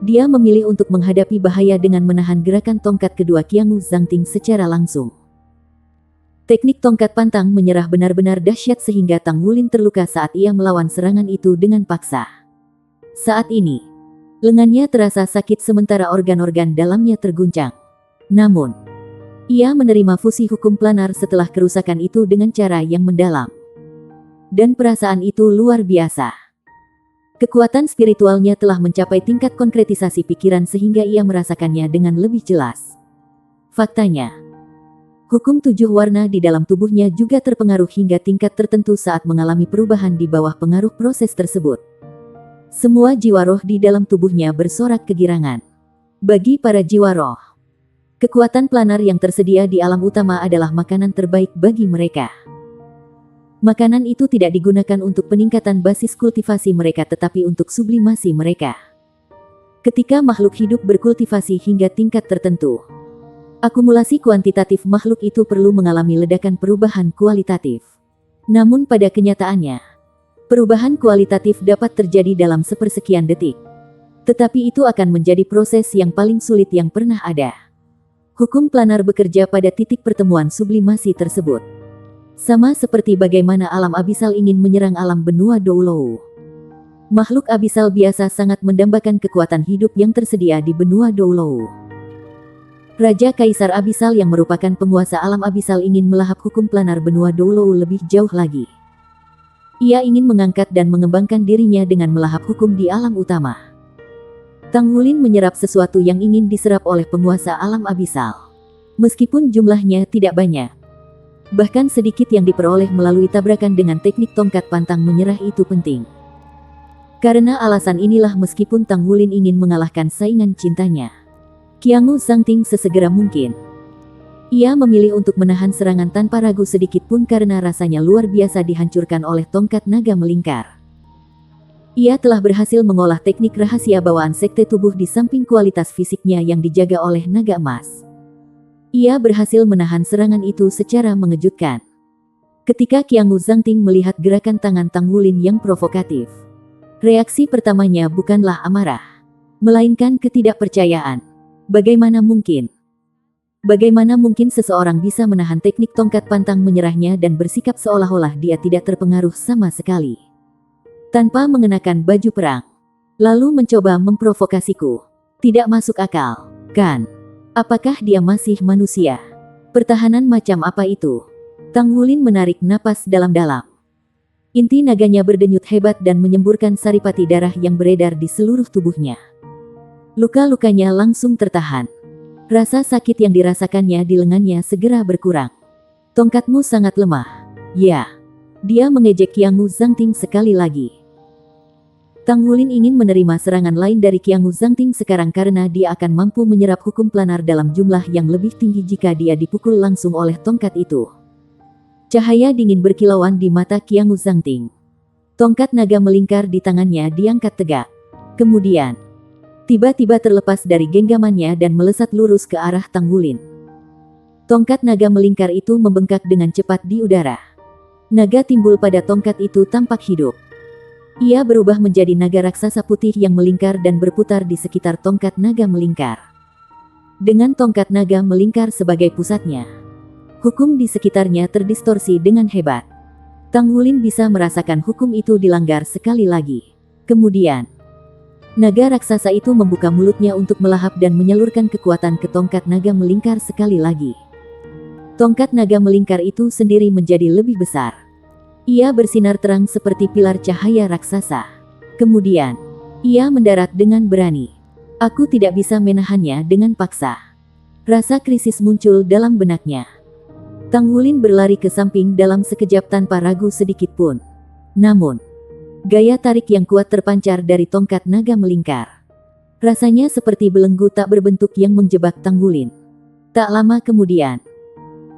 dia memilih untuk menghadapi bahaya dengan menahan gerakan tongkat kedua Qiangu Zhangting secara langsung. Teknik tongkat pantang menyerah benar-benar dahsyat sehingga Tang Wulin terluka saat ia melawan serangan itu dengan paksa. Saat ini, lengannya terasa sakit sementara organ-organ dalamnya terguncang. Namun, ia menerima fusi hukum planar setelah kerusakan itu dengan cara yang mendalam. Dan perasaan itu luar biasa. Kekuatan spiritualnya telah mencapai tingkat konkretisasi pikiran sehingga ia merasakannya dengan lebih jelas. Faktanya, hukum 7 warna di dalam tubuhnya juga terpengaruh hingga tingkat tertentu saat mengalami perubahan di bawah pengaruh proses tersebut. Semua jiwa roh di dalam tubuhnya bersorak kegirangan. Bagi para jiwa roh, kekuatan planar yang tersedia di alam utama adalah makanan terbaik bagi mereka. Makanan itu tidak digunakan untuk peningkatan basis kultivasi mereka tetapi untuk sublimasi mereka. Ketika makhluk hidup berkultivasi hingga tingkat tertentu, akumulasi kuantitatif makhluk itu perlu mengalami ledakan perubahan kualitatif. Namun pada kenyataannya, perubahan kualitatif dapat terjadi dalam sepersekian detik. Tetapi itu akan menjadi proses yang paling sulit yang pernah ada. Hukum planar bekerja pada titik pertemuan sublimasi tersebut. Sama seperti bagaimana alam abisal ingin menyerang alam benua Douro. Makhluk abisal biasa sangat mendambakan kekuatan hidup yang tersedia di benua Douro. Raja Kaisar Abisal yang merupakan penguasa alam abisal ingin melahap hukum planar benua Douro lebih jauh lagi. Ia ingin mengangkat dan mengembangkan dirinya dengan melahap hukum di alam utama. Tang Wulin menyerap sesuatu yang ingin diserap oleh penguasa alam abisal. Meskipun jumlahnya tidak banyak, bahkan sedikit yang diperoleh melalui tabrakan dengan teknik tongkat pantang menyerah itu penting. Karena alasan inilah meskipun Tang Wulin ingin mengalahkan saingan cintanya, Qiangu Zhangting sesegera mungkin, ia memilih untuk menahan serangan tanpa ragu sedikit pun karena rasanya luar biasa dihancurkan oleh tongkat naga melingkar. Ia telah berhasil mengolah teknik rahasia bawaan sekte tubuh di samping kualitas fisiknya yang dijaga oleh naga emas. Ia berhasil menahan serangan itu secara mengejutkan. Ketika Qiangwu Zhangting melihat gerakan tangan Tang Wulin yang provokatif, reaksi pertamanya bukanlah amarah, melainkan ketidakpercayaan. Bagaimana mungkin? Bagaimana mungkin seseorang bisa menahan teknik tongkat pantang menyerahnya dan bersikap seolah-olah dia tidak terpengaruh sama sekali? Tanpa mengenakan baju perang, lalu mencoba memprovokasiku. Tidak masuk akal, kan? Apakah dia masih manusia? Pertahanan macam apa itu? Tang Wulin menarik napas dalam-dalam. Inti naganya berdenyut hebat dan menyemburkan saripati darah yang beredar di seluruh tubuhnya. Luka-lukanya langsung tertahan. Rasa sakit yang dirasakannya di lengannya segera berkurang. Tongkatmu sangat lemah. Ya. Dia mengejek Qiangwu Zhangting sekali lagi. Tang Wulin ingin menerima serangan lain dari Qiangwu Zhangting sekarang karena dia akan mampu menyerap hukum planar dalam jumlah yang lebih tinggi jika dia dipukul langsung oleh tongkat itu. Cahaya dingin berkilauan di mata Qiangwu Zhangting. Tongkat naga melingkar di tangannya diangkat tegak. Kemudian, tiba-tiba terlepas dari genggamannya dan melesat lurus ke arah Tang Wulin. Tongkat naga melingkar itu membengkak dengan cepat di udara. Naga timbul pada tongkat itu tampak hidup. Ia berubah menjadi naga raksasa putih yang melingkar dan berputar di sekitar tongkat naga melingkar. Dengan tongkat naga melingkar sebagai pusatnya, hukum di sekitarnya terdistorsi dengan hebat. Tang Wulin bisa merasakan hukum itu dilanggar sekali lagi. Kemudian, naga raksasa itu membuka mulutnya untuk melahap dan menyalurkan kekuatan ke tongkat naga melingkar sekali lagi. Tongkat naga melingkar itu sendiri menjadi lebih besar. Ia bersinar terang seperti pilar cahaya raksasa. Kemudian, ia mendarat dengan berani. Aku tidak bisa menahannya dengan paksa. Rasa krisis muncul dalam benaknya. Tang Wulin berlari ke samping dalam sekejap tanpa ragu sedikit pun. Namun, gaya tarik yang kuat terpancar dari tongkat naga melingkar. Rasanya seperti belenggu tak berbentuk yang menjebak Tang Wulin. Tak lama kemudian,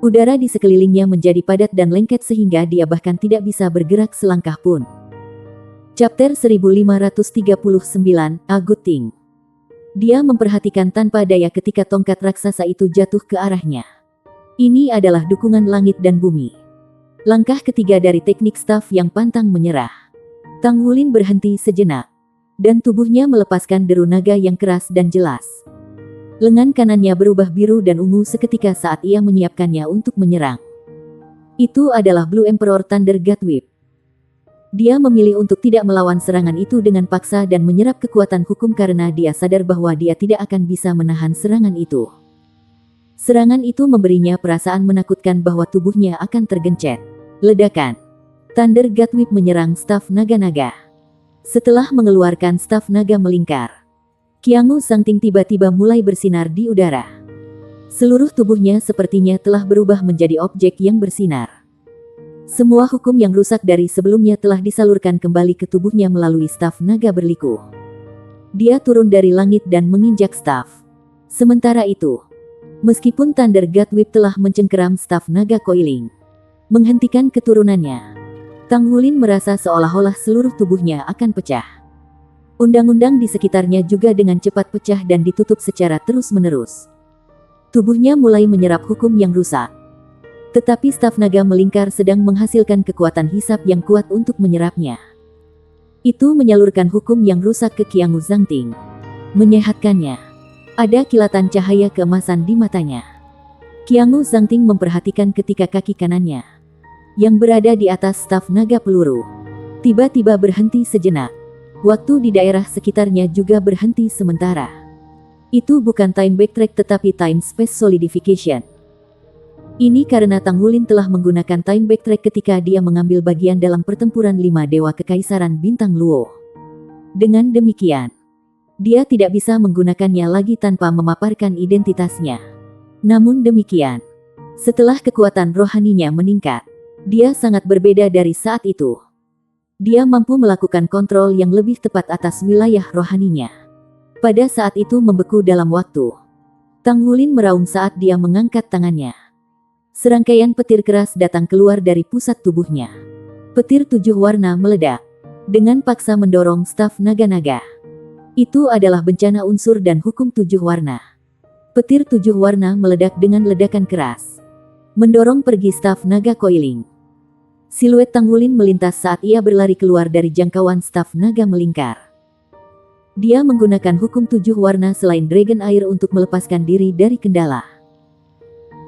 udara di sekelilingnya menjadi padat dan lengket sehingga dia bahkan tidak bisa bergerak selangkah pun. Chapter 1539, Aguting. Dia memperhatikan tanpa daya ketika tongkat raksasa itu jatuh ke arahnya. Ini adalah dukungan langit dan bumi. Langkah ketiga dari teknik staf yang pantang menyerah. Tang Wulin berhenti sejenak, dan tubuhnya melepaskan deru naga yang keras dan jelas. Lengan kanannya berubah biru dan ungu seketika saat ia menyiapkannya untuk menyerang. Itu adalah Blue Emperor Thunder God Whip. Dia memilih untuk tidak melawan serangan itu dengan paksa dan menyerap kekuatan hukum karena dia sadar bahwa dia tidak akan bisa menahan serangan itu. Serangan itu memberinya perasaan menakutkan bahwa tubuhnya akan tergencet. Ledakan. Thunder God Whip menyerang staf naga-naga. Setelah mengeluarkan staf naga melingkar, Qiangwu Zhangting tiba-tiba mulai bersinar di udara. Seluruh tubuhnya sepertinya telah berubah menjadi objek yang bersinar. Semua hukum yang rusak dari sebelumnya telah disalurkan kembali ke tubuhnya melalui staf naga berliku. Dia turun dari langit dan menginjak staf. Sementara itu, meskipun Thunder God Whip telah mencengkeram staf naga coiling, menghentikan keturunannya, Tang Wulin merasa seolah-olah seluruh tubuhnya akan pecah. Undang-undang di sekitarnya juga dengan cepat pecah dan ditutup secara terus-menerus. Tubuhnya mulai menyerap hukum yang rusak. Tetapi staf naga melingkar sedang menghasilkan kekuatan hisap yang kuat untuk menyerapnya. Itu menyalurkan hukum yang rusak ke Qiangwu Zhangting, menyehatkannya. Ada kilatan cahaya keemasan di matanya. Qiangwu Zhangting memperhatikan ketika kaki kanannya, yang berada di atas staf naga peluru, tiba-tiba berhenti sejenak. Waktu di daerah sekitarnya juga berhenti sementara. Itu bukan time backtrack tetapi time space solidification. Ini karena Tang Wulin telah menggunakan time backtrack ketika dia mengambil bagian dalam pertempuran 5 Dewa Kekaisaran Bintang Luo. Dengan demikian, dia tidak bisa menggunakannya lagi tanpa memaparkan identitasnya. Namun demikian, setelah kekuatan rohaninya meningkat, dia sangat berbeda dari saat itu. Dia mampu melakukan kontrol yang lebih tepat atas wilayah rohaninya. Pada saat itu membeku dalam waktu. Tang Wulin meraung saat dia mengangkat tangannya. Serangkaian petir keras datang keluar dari pusat tubuhnya. Petir 7 warna meledak. dengan paksa mendorong staf naga-naga. Itu adalah bencana unsur dan hukum 7 warna. Petir 7 warna meledak dengan ledakan keras, mendorong pergi staf naga coiling. Siluet Tanggulin melintas saat ia berlari keluar dari jangkauan staf naga melingkar. Dia menggunakan hukum 7 warna selain Dragon Air untuk melepaskan diri dari kendala.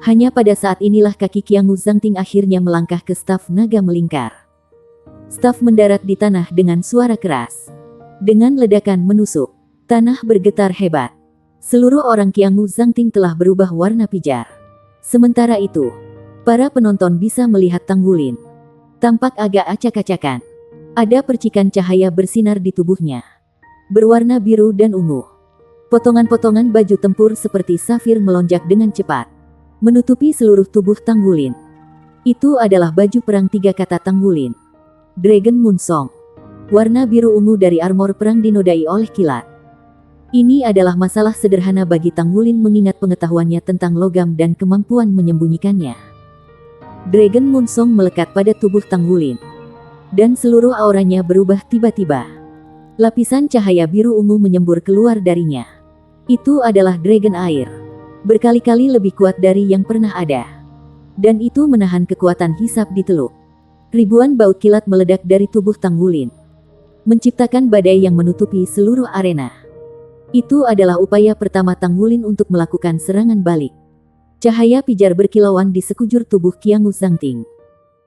Hanya pada saat inilah kaki Qiangu Zhangting akhirnya melangkah ke staf naga melingkar. Staf mendarat di tanah dengan suara keras. Dengan ledakan menusuk, tanah bergetar hebat. Seluruh orang Qiangu Zhangting telah berubah warna pijar. Sementara itu, para penonton bisa melihat Tanggulin tampak agak acak-acakan. Ada percikan cahaya bersinar di tubuhnya, berwarna biru dan ungu. Potongan-potongan baju tempur seperti safir melonjak dengan cepat, menutupi seluruh tubuh Tanggulin. Itu adalah baju perang 3 kata Tanggulin. Dragon Moon Song. Warna biru ungu dari armor perang dinodai oleh kilat. Ini adalah masalah sederhana bagi Tanggulin mengingat pengetahuannya tentang logam dan kemampuan menyembunyikannya. Dragon Moon Song melekat pada tubuh Tanggulin, dan seluruh auranya berubah tiba-tiba. Lapisan cahaya biru ungu menyembur keluar darinya. Itu adalah Dragon Air, berkali-kali lebih kuat dari yang pernah ada. Dan itu menahan kekuatan hisap di teluk. Ribuan baut kilat meledak dari tubuh Tanggulin, menciptakan badai yang menutupi seluruh arena. Itu adalah upaya pertama Tanggulin untuk melakukan serangan balik. Cahaya pijar berkilauan di sekujur tubuh Qiangu Zhangting.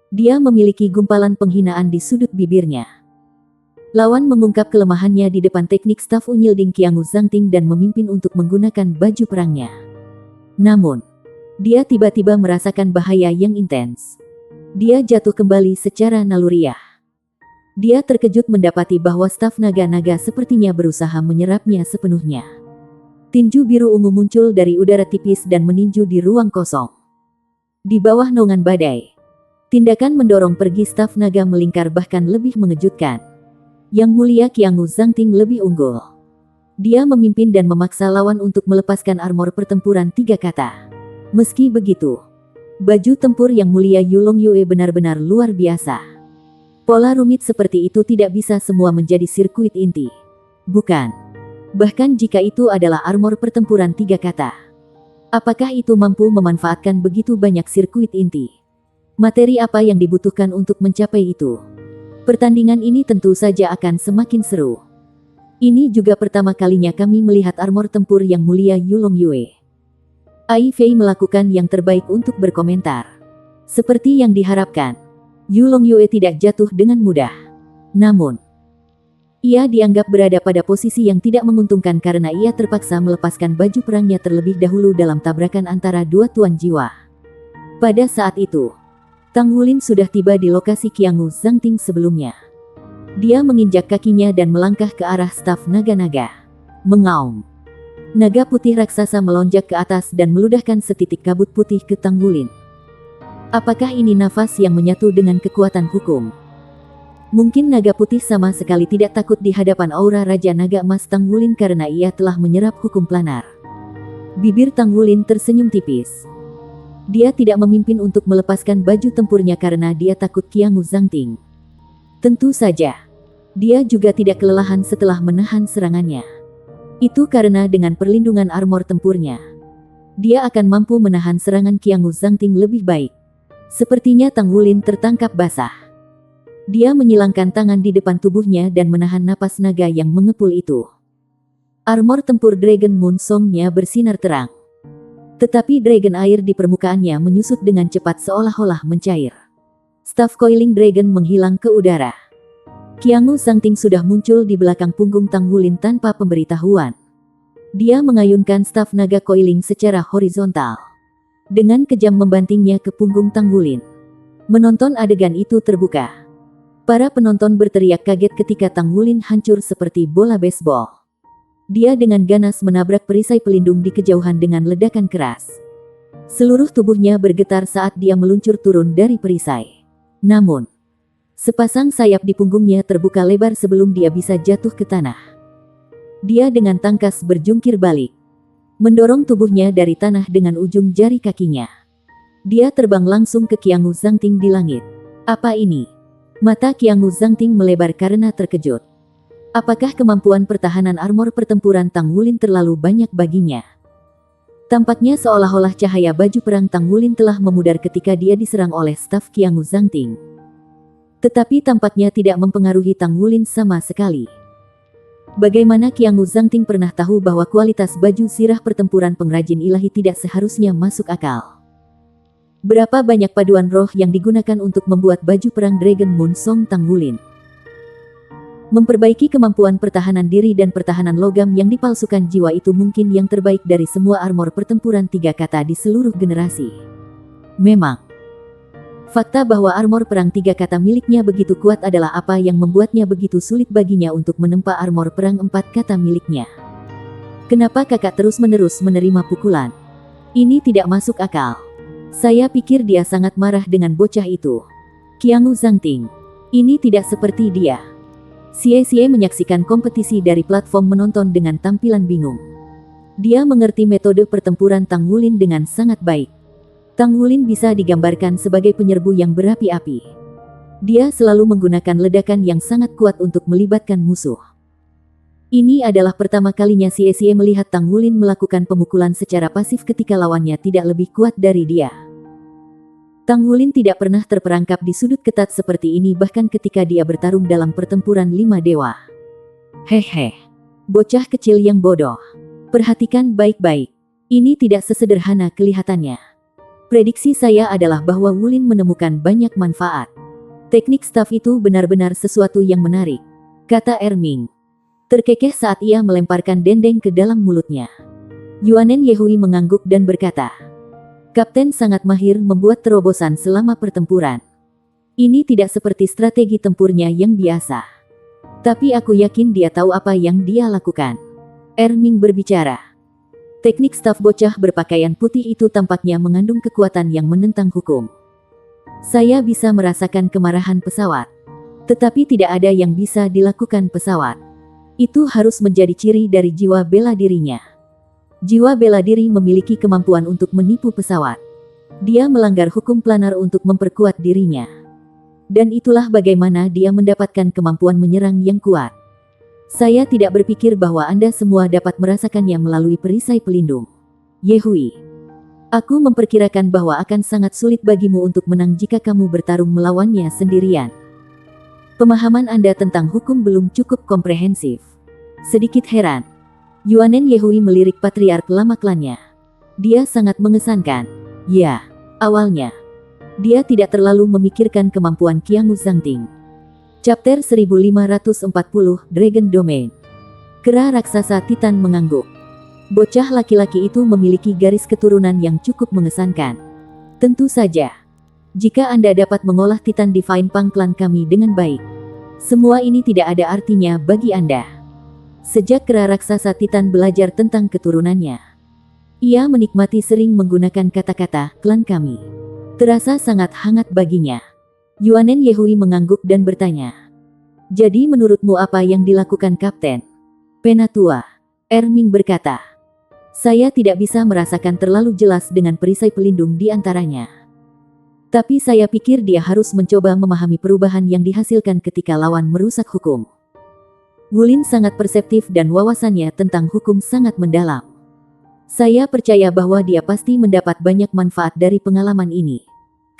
Dia memiliki gumpalan penghinaan di sudut bibirnya. Lawan mengungkap kelemahannya di depan teknik staf unyilding Qiangu Zhangting dan memimpin untuk menggunakan baju perangnya. Namun, dia tiba-tiba merasakan bahaya yang intens. Dia jatuh kembali secara naluriah. Dia terkejut mendapati bahwa staf naga-naga sepertinya berusaha menyerapnya sepenuhnya. Tinju biru ungu muncul dari udara tipis dan meninju di ruang kosong. Di bawah naungan badai, tindakan mendorong pergi staf naga melingkar bahkan lebih mengejutkan. Yang mulia Qiangu Zhangting lebih unggul. Dia memimpin dan memaksa lawan untuk melepaskan armor pertempuran 3 kata. Meski begitu, baju tempur yang mulia Yulong Yue benar-benar luar biasa. Pola rumit seperti itu tidak bisa semua menjadi sirkuit inti. Bukan. Bahkan jika itu adalah armor pertempuran 3 kata. Apakah itu mampu memanfaatkan begitu banyak sirkuit inti? Materi apa yang dibutuhkan untuk mencapai itu? Pertandingan ini tentu saja akan semakin seru. Ini juga pertama kalinya kami melihat armor tempur yang mulia Yulong Yue. Ai Fei melakukan yang terbaik untuk berkomentar. Seperti yang diharapkan, Yulong Yue tidak jatuh dengan mudah. Namun, ia dianggap berada pada posisi yang tidak menguntungkan karena ia terpaksa melepaskan baju perangnya terlebih dahulu dalam tabrakan antara 2 tuan jiwa. Pada saat itu, Tanggulin sudah tiba di lokasi Qiangu Zhangting sebelumnya. Dia menginjak kakinya dan melangkah ke arah staf naga-naga. Mengaum. Naga putih raksasa melonjak ke atas dan meludahkan setitik kabut putih ke Tanggulin. Apakah ini nafas yang menyatu dengan kekuatan hukum? Mungkin naga putih sama sekali tidak takut di hadapan aura Raja Naga Emas Tanggulin karena ia telah menyerap hukum planar. Bibir Tanggulin tersenyum tipis. Dia tidak memimpin untuk melepaskan baju tempurnya karena dia takut Qiangu Zhangting. Tentu saja, dia juga tidak kelelahan setelah menahan serangannya. Itu karena dengan perlindungan armor tempurnya, dia akan mampu menahan serangan Qiangu Zhangting lebih baik. Sepertinya Tanggulin tertangkap basah. Dia menyilangkan tangan di depan tubuhnya dan menahan napas naga yang mengepul itu. Armor tempur Dragon Moon Song-nya bersinar terang. Tetapi Dragon Air di permukaannya menyusut dengan cepat seolah-olah mencair. Staf Coiling Dragon menghilang ke udara. Qiangu Zhangting sudah muncul di belakang punggung Tanggulin tanpa pemberitahuan. Dia mengayunkan staf naga coiling secara horizontal. Dengan kejam membantingnya ke punggung Tanggulin. Menonton adegan itu terbuka. Para penonton berteriak kaget ketika Tanggulin hancur seperti bola baseball. Dia dengan ganas menabrak perisai pelindung di kejauhan dengan ledakan keras. Seluruh tubuhnya bergetar saat dia meluncur turun dari perisai. Namun, sepasang sayap di punggungnya terbuka lebar sebelum dia bisa jatuh ke tanah. Dia dengan tangkas berjungkir balik, mendorong tubuhnya dari tanah dengan ujung jari kakinya. Dia terbang langsung ke Qiangu Zhangting di langit. Apa ini? Mata Qiangu Zhangting melebar karena terkejut. Apakah kemampuan pertahanan armor pertempuran Tang Wulin terlalu banyak baginya? Tampaknya seolah-olah cahaya baju perang Tang Wulin telah memudar ketika dia diserang oleh staf Qiangu Zhangting. Tetapi tampaknya tidak mempengaruhi Tang Wulin sama sekali. Bagaimana Qiangu Zhangting pernah tahu bahwa kualitas baju sirah pertempuran pengrajin ilahi tidak seharusnya masuk akal? Berapa banyak paduan roh yang digunakan untuk membuat baju perang Dragon Moon Song Tang Wulin? Memperbaiki kemampuan pertahanan diri dan pertahanan logam yang dipalsukan jiwa itu mungkin yang terbaik dari semua armor pertempuran 3 kata di seluruh generasi. Memang, fakta bahwa armor perang 3 kata miliknya begitu kuat adalah apa yang membuatnya begitu sulit baginya untuk menempa armor perang 4 kata miliknya. Kenapa kakak terus-menerus menerima pukulan? Ini tidak masuk akal. Saya pikir dia sangat marah dengan bocah itu. Qiangu Zhangting. Ini tidak seperti dia. Xie menyaksikan kompetisi dari platform menonton dengan tampilan bingung. Dia mengerti metode pertempuran Tang Wulin dengan sangat baik. Tang Wulin bisa digambarkan sebagai penyerbu yang berapi-api. Dia selalu menggunakan ledakan yang sangat kuat untuk melibatkan musuh. Ini adalah pertama kalinya Xie melihat Tang Wulin melakukan pemukulan secara pasif ketika lawannya tidak lebih kuat dari dia. Tang Wulin tidak pernah terperangkap di sudut ketat seperti ini bahkan ketika dia bertarung dalam pertempuran 5 dewa. Hehe, bocah kecil yang bodoh. Perhatikan baik-baik. Ini tidak sesederhana kelihatannya. Prediksi saya adalah bahwa Wulin menemukan banyak manfaat. Teknik staf itu benar-benar sesuatu yang menarik, kata Erming. Terkekeh saat ia melemparkan dendeng ke dalam mulutnya. Yuanen Yehui mengangguk dan berkata, Kapten sangat mahir membuat terobosan selama pertempuran. Ini tidak seperti strategi tempurnya yang biasa. Tapi aku yakin dia tahu apa yang dia lakukan. Erming berbicara. Teknik staf bocah berpakaian putih itu tampaknya mengandung kekuatan yang menentang hukum. Saya bisa merasakan kemarahan pesawat. Tetapi tidak ada yang bisa dilakukan pesawat. Itu harus menjadi ciri dari jiwa bela dirinya. Jiwa bela diri memiliki kemampuan untuk menipu pesawat. Dia melanggar hukum planar untuk memperkuat dirinya. Dan itulah bagaimana dia mendapatkan kemampuan menyerang yang kuat. Saya tidak berpikir bahwa Anda semua dapat merasakannya melalui perisai pelindung. Yehui. Aku memperkirakan bahwa akan sangat sulit bagimu untuk menang jika kamu bertarung melawannya sendirian. Pemahaman Anda tentang hukum belum cukup komprehensif. Sedikit heran. Yuanen Yehui melirik Patriark Lama klannya. Dia sangat mengesankan. Ya, awalnya. Dia tidak terlalu memikirkan kemampuan Qiangu Zhangting. Chapter 1540, Dragon Domain. Kera raksasa Titan mengangguk. Bocah laki-laki itu memiliki garis keturunan yang cukup mengesankan. Tentu saja. Jika Anda dapat mengolah Titan Divine Pang klan kami dengan baik. Semua ini tidak ada artinya bagi Anda. Sejak kera raksasa Titan belajar tentang keturunannya, ia menikmati sering menggunakan kata-kata klan kami. Terasa sangat hangat baginya. Yuanen Yehui mengangguk dan bertanya, jadi menurutmu apa yang dilakukan Kapten? Penatua, Erming berkata, saya tidak bisa merasakan terlalu jelas dengan perisai pelindung di antaranya. Tapi saya pikir dia harus mencoba memahami perubahan yang dihasilkan ketika lawan merusak hukum. Wulin sangat perseptif dan wawasannya tentang hukum sangat mendalam. Saya percaya bahwa dia pasti mendapat banyak manfaat dari pengalaman ini.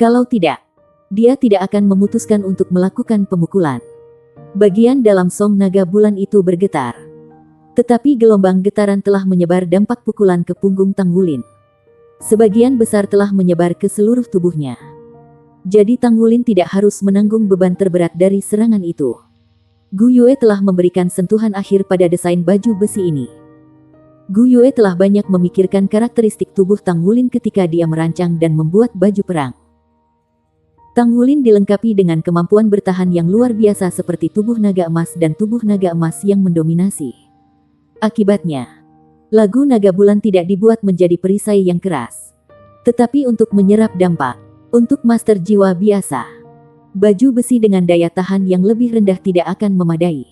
Kalau tidak, dia tidak akan memutuskan untuk melakukan pemukulan. Bagian dalam song naga bulan itu bergetar. Tetapi gelombang getaran telah menyebar dampak pukulan ke punggung Tang Wulin. Sebagian besar telah menyebar ke seluruh tubuhnya. Jadi Tang Wulin tidak harus menanggung beban terberat dari serangan itu. Gu Yue telah memberikan sentuhan akhir pada desain baju besi ini. Gu Yue telah banyak memikirkan karakteristik tubuh Tang Wulin ketika dia merancang dan membuat baju perang. Tang Wulin dilengkapi dengan kemampuan bertahan yang luar biasa seperti tubuh naga emas dan tubuh naga emas yang mendominasi. Akibatnya, lagu naga bulan tidak dibuat menjadi perisai yang keras, tetapi untuk menyerap dampak. Untuk master jiwa biasa, baju besi dengan daya tahan yang lebih rendah tidak akan memadai.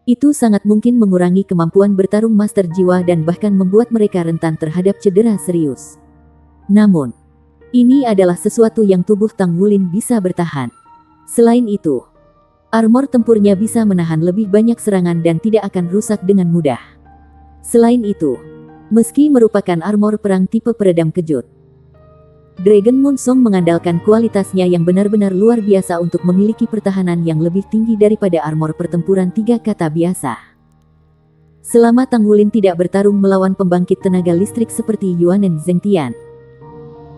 Itu sangat mungkin mengurangi kemampuan bertarung master jiwa dan bahkan membuat mereka rentan terhadap cedera serius. Namun, ini adalah sesuatu yang tubuh Tang Wulin bisa bertahan. Selain itu, armor tempurnya bisa menahan lebih banyak serangan dan tidak akan rusak dengan mudah. Selain itu, meski merupakan armor perang tipe peredam kejut, Dragon Moon Song mengandalkan kualitasnya yang benar-benar luar biasa untuk memiliki pertahanan yang lebih tinggi daripada armor pertempuran 3 kata biasa. Selama Tang Wulin tidak bertarung melawan pembangkit tenaga listrik seperti Yuanen Zhengtian,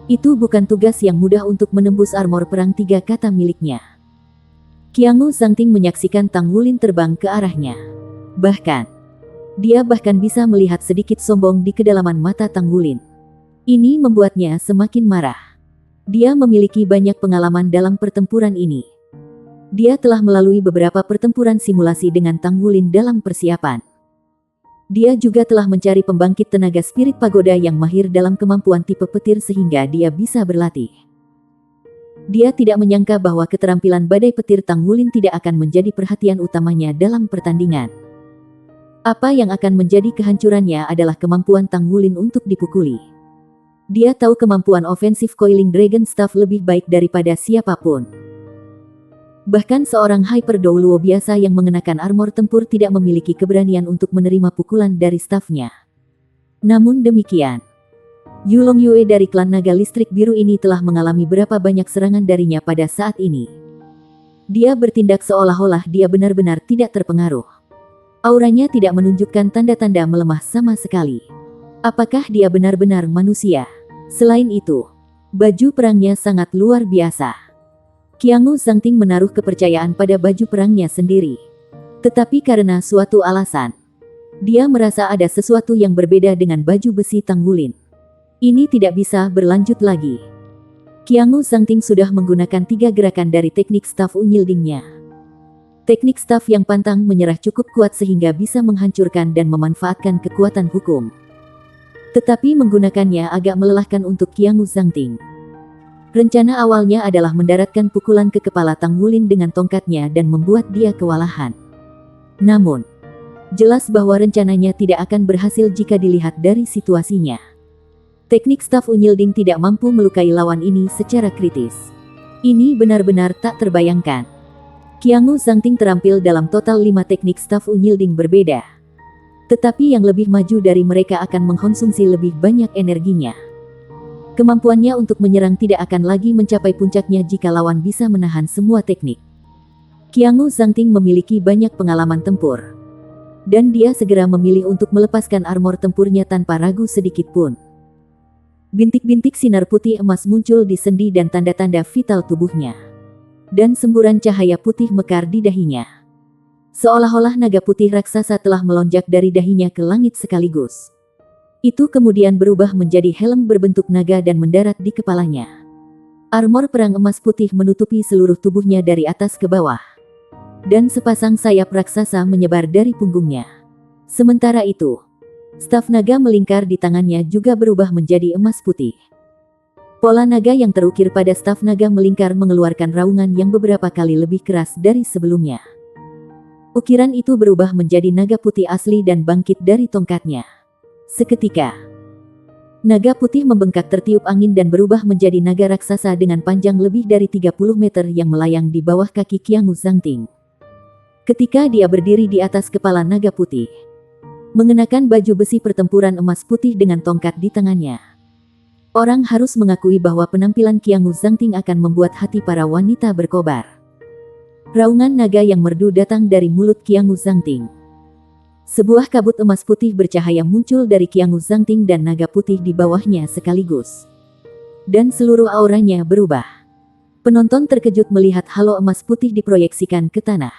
itu bukan tugas yang mudah untuk menembus armor perang 3 kata miliknya. Qiangu Zhangting menyaksikan Tang Wulin terbang ke arahnya. Bahkan, dia bisa melihat sedikit sombong di kedalaman mata Tang Wulin. Ini membuatnya semakin marah. Dia memiliki banyak pengalaman dalam pertempuran ini. Dia telah melalui beberapa pertempuran simulasi dengan Tang Wulin dalam persiapan. Dia juga telah mencari pembangkit tenaga spirit pagoda yang mahir dalam kemampuan tipe petir sehingga dia bisa berlatih. Dia tidak menyangka bahwa keterampilan badai petir Tang Wulin tidak akan menjadi perhatian utamanya dalam pertandingan. Apa yang akan menjadi kehancurannya adalah kemampuan Tang Wulin untuk dipukuli. Dia tahu kemampuan ofensif Coiling Dragon Staff lebih baik daripada siapapun. Bahkan seorang Hyper Douluo biasa yang mengenakan armor tempur tidak memiliki keberanian untuk menerima pukulan dari stafnya. Namun demikian, Yulong Yue dari klan naga listrik biru ini telah mengalami berapa banyak serangan darinya pada saat ini. Dia bertindak seolah-olah dia benar-benar tidak terpengaruh. Auranya tidak menunjukkan tanda-tanda melemah sama sekali. Apakah dia benar-benar manusia? Selain itu, baju perangnya sangat luar biasa. Qiangu Zhangting menaruh kepercayaan pada baju perangnya sendiri. Tetapi karena suatu alasan, dia merasa ada sesuatu yang berbeda dengan baju besi Tang Wulin. Ini tidak bisa berlanjut lagi. Qiangu Zhangting sudah menggunakan 3 gerakan dari teknik staf unyildingnya. Teknik staf yang pantang menyerah cukup kuat sehingga bisa menghancurkan dan memanfaatkan kekuatan hukum. Tetapi menggunakannya agak melelahkan untuk Qiangu Zhangting. Rencana awalnya adalah mendaratkan pukulan ke kepala Tang Wulin dengan tongkatnya dan membuat dia kewalahan. Namun, jelas bahwa rencananya tidak akan berhasil jika dilihat dari situasinya. Teknik staf unyilding tidak mampu melukai lawan ini secara kritis. Ini benar-benar tak terbayangkan. Qiangu Zhangting terampil dalam total 5 teknik staf unyilding berbeda. Tetapi yang lebih maju dari mereka akan mengkonsumsi lebih banyak energinya. Kemampuannya untuk menyerang tidak akan lagi mencapai puncaknya jika lawan bisa menahan semua teknik. Qiangu Zhangting memiliki banyak pengalaman tempur. Dan dia segera memilih untuk melepaskan armor tempurnya tanpa ragu sedikit pun. Bintik-bintik sinar putih emas muncul di sendi dan tanda-tanda vital tubuhnya. Dan semburan cahaya putih mekar di dahinya. Seolah-olah naga putih raksasa telah melonjak dari dahinya ke langit sekaligus. Itu kemudian berubah menjadi helm berbentuk naga dan mendarat di kepalanya. Armor perang emas putih menutupi seluruh tubuhnya dari atas ke bawah. Dan sepasang sayap raksasa menyebar dari punggungnya. Sementara itu, staf naga melingkar di tangannya juga berubah menjadi emas putih. Pola naga yang terukir pada staf naga melingkar mengeluarkan raungan yang beberapa kali lebih keras dari sebelumnya. Ukiran itu berubah menjadi naga putih asli dan bangkit dari tongkatnya. Seketika, naga putih membengkak tertiup angin dan berubah menjadi naga raksasa dengan panjang lebih dari 30 meter yang melayang di bawah kaki Qiangu Zhangting. Ketika dia berdiri di atas kepala naga putih, mengenakan baju besi pertempuran emas putih dengan tongkat di tangannya, orang harus mengakui bahwa penampilan Qiangu Zhangting akan membuat hati para wanita berkobar. Raungan naga yang merdu datang dari mulut Qiangu Zhangting. Sebuah kabut emas putih bercahaya muncul dari Qiangu Zhangting dan naga putih di bawahnya sekaligus. Dan seluruh auranya berubah. Penonton terkejut melihat halo emas putih diproyeksikan ke tanah.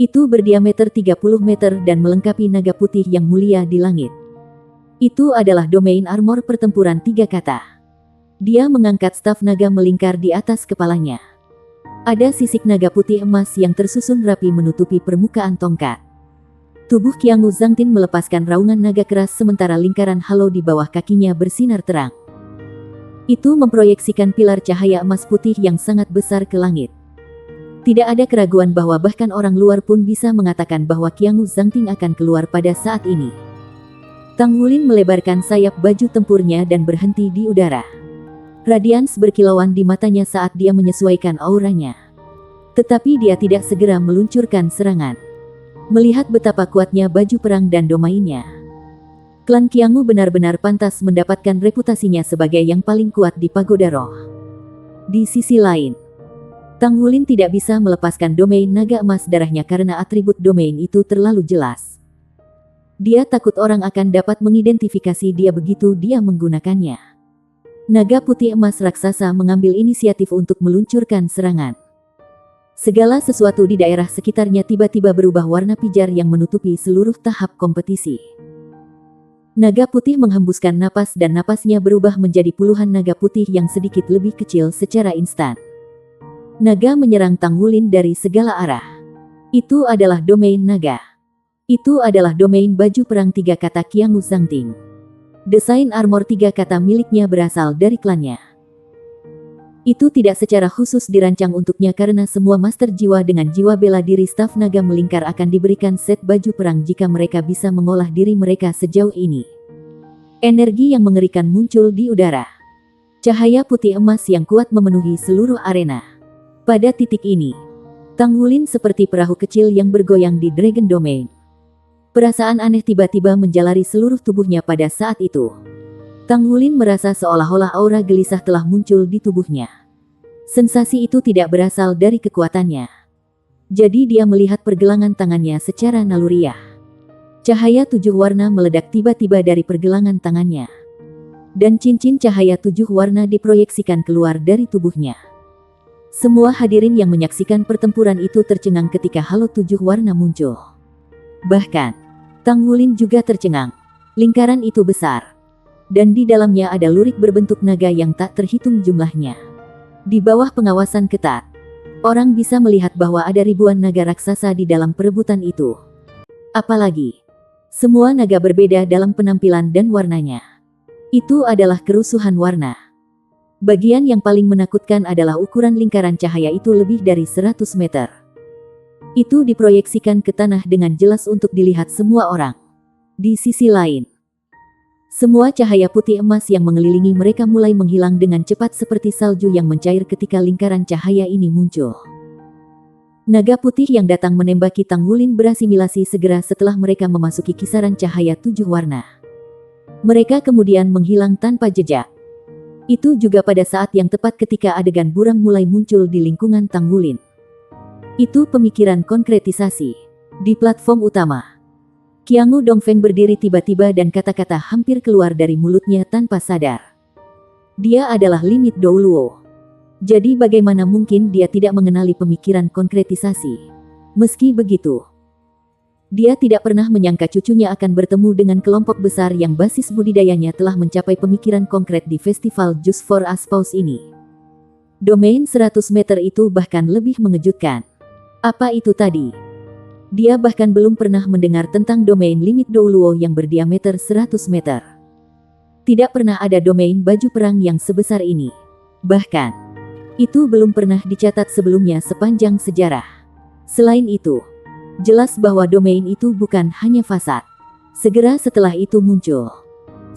Itu berdiameter 30 meter dan melengkapi naga putih yang mulia di langit. Itu adalah domain armor pertempuran 3 kata. Dia mengangkat staf naga melingkar di atas kepalanya. Ada sisik naga putih emas yang tersusun rapi menutupi permukaan tongkat. Tubuh Qiangu Zhangting melepaskan raungan naga keras sementara lingkaran halo di bawah kakinya bersinar terang. Itu memproyeksikan pilar cahaya emas putih yang sangat besar ke langit. Tidak ada keraguan bahwa bahkan orang luar pun bisa mengatakan bahwa Qiangu Zhangting akan keluar pada saat ini. Tang Wulin melebarkan sayap baju tempurnya dan berhenti di udara. Radians berkilauan di matanya saat dia menyesuaikan auranya. Tetapi dia tidak segera meluncurkan serangan. Melihat betapa kuatnya baju perang dan domainnya, klan Qianghu benar-benar pantas mendapatkan reputasinya sebagai yang paling kuat di Pagoda Roh. Di sisi lain, Tang Wulin tidak bisa melepaskan domain naga emas darahnya karena atribut domain itu terlalu jelas. Dia takut orang akan dapat mengidentifikasi dia begitu dia menggunakannya. Naga putih emas raksasa mengambil inisiatif untuk meluncurkan serangan. Segala sesuatu di daerah sekitarnya tiba-tiba berubah warna pijar yang menutupi seluruh tahap kompetisi. Naga putih menghembuskan napas dan napasnya berubah menjadi puluhan naga putih yang sedikit lebih kecil secara instan. Naga menyerang Tang Wulin dari segala arah. Itu adalah domain naga. Itu adalah domain baju perang 3 kata Qianghu Zhangting. Desain armor 3 kata miliknya berasal dari klannya. Itu tidak secara khusus dirancang untuknya karena semua master jiwa dengan jiwa bela diri staf naga melingkar akan diberikan set baju perang jika mereka bisa mengolah diri mereka sejauh ini. Energi yang mengerikan muncul di udara. Cahaya putih emas yang kuat memenuhi seluruh arena. Pada titik ini, Tang Wulin seperti perahu kecil yang bergoyang di Dragon Domain. Perasaan aneh tiba-tiba menjalari seluruh tubuhnya pada saat itu. Tang Wulin merasa seolah-olah aura gelisah telah muncul di tubuhnya. Sensasi itu tidak berasal dari kekuatannya. Jadi dia melihat pergelangan tangannya secara naluriah. Cahaya 7 warna meledak tiba-tiba dari pergelangan tangannya. Dan cincin cahaya 7 warna diproyeksikan keluar dari tubuhnya. Semua hadirin yang menyaksikan pertempuran itu tercengang ketika halo 7 warna muncul. Bahkan, Tang Wulin juga tercengang. Lingkaran itu besar. Dan di dalamnya ada lurik berbentuk naga yang tak terhitung jumlahnya. Di bawah pengawasan ketat, orang bisa melihat bahwa ada ribuan naga raksasa di dalam perebutan itu. Apalagi, semua naga berbeda dalam penampilan dan warnanya. Itu adalah kerusuhan warna. Bagian yang paling menakutkan adalah ukuran lingkaran cahaya itu lebih dari 100 meter. Itu diproyeksikan ke tanah dengan jelas untuk dilihat semua orang. Di sisi lain, semua cahaya putih emas yang mengelilingi mereka mulai menghilang dengan cepat seperti salju yang mencair ketika lingkaran cahaya ini muncul. Naga putih yang datang menembaki Tang Wulin berasimilasi segera setelah mereka memasuki kisaran cahaya 7 warna. Mereka kemudian menghilang tanpa jejak. Itu juga pada saat yang tepat ketika adegan buram mulai muncul di lingkungan Tang Wulin. Itu pemikiran konkretisasi. Di platform utama, Qianghu Dongfeng berdiri tiba-tiba dan kata-kata hampir keluar dari mulutnya tanpa sadar. Dia adalah limit Douluo. Jadi bagaimana mungkin dia tidak mengenali pemikiran konkretisasi? Meski begitu, dia tidak pernah menyangka cucunya akan bertemu dengan kelompok besar yang basis budidayanya telah mencapai pemikiran konkret di festival Just for Aspaus ini. Domain 100 meter itu bahkan lebih mengejutkan. Apa itu tadi? Dia bahkan belum pernah mendengar tentang domain limit Douluo yang berdiameter 100 meter. Tidak pernah ada domain baju perang yang sebesar ini. Bahkan, itu belum pernah dicatat sebelumnya sepanjang sejarah. Selain itu, jelas bahwa domain itu bukan hanya fasad. Segera setelah itu muncul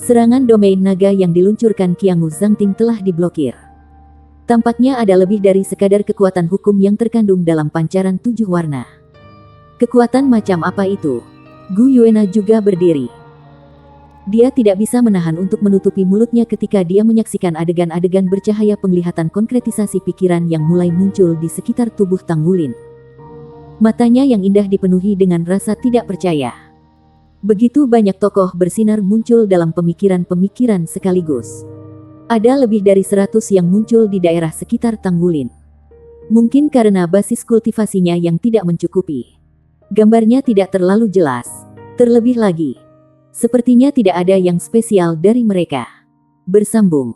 serangan domain naga yang diluncurkan Qianghu Zhangting telah diblokir. Tampaknya ada lebih dari sekadar kekuatan hukum yang terkandung dalam pancaran 7 warna. Kekuatan macam apa itu? Gu Yuena juga berdiri. Dia tidak bisa menahan untuk menutupi mulutnya ketika dia menyaksikan adegan-adegan bercahaya penglihatan konkretisasi pikiran yang mulai muncul di sekitar tubuh Tang Wulin. Matanya yang indah dipenuhi dengan rasa tidak percaya. Begitu banyak tokoh bersinar muncul dalam pemikiran-pemikiran sekaligus. Ada lebih dari 100 yang muncul di daerah sekitar Tang Wulin. Mungkin karena basis kultivasinya yang tidak mencukupi. Gambarnya tidak terlalu jelas. Terlebih lagi, sepertinya tidak ada yang spesial dari mereka. Bersambung.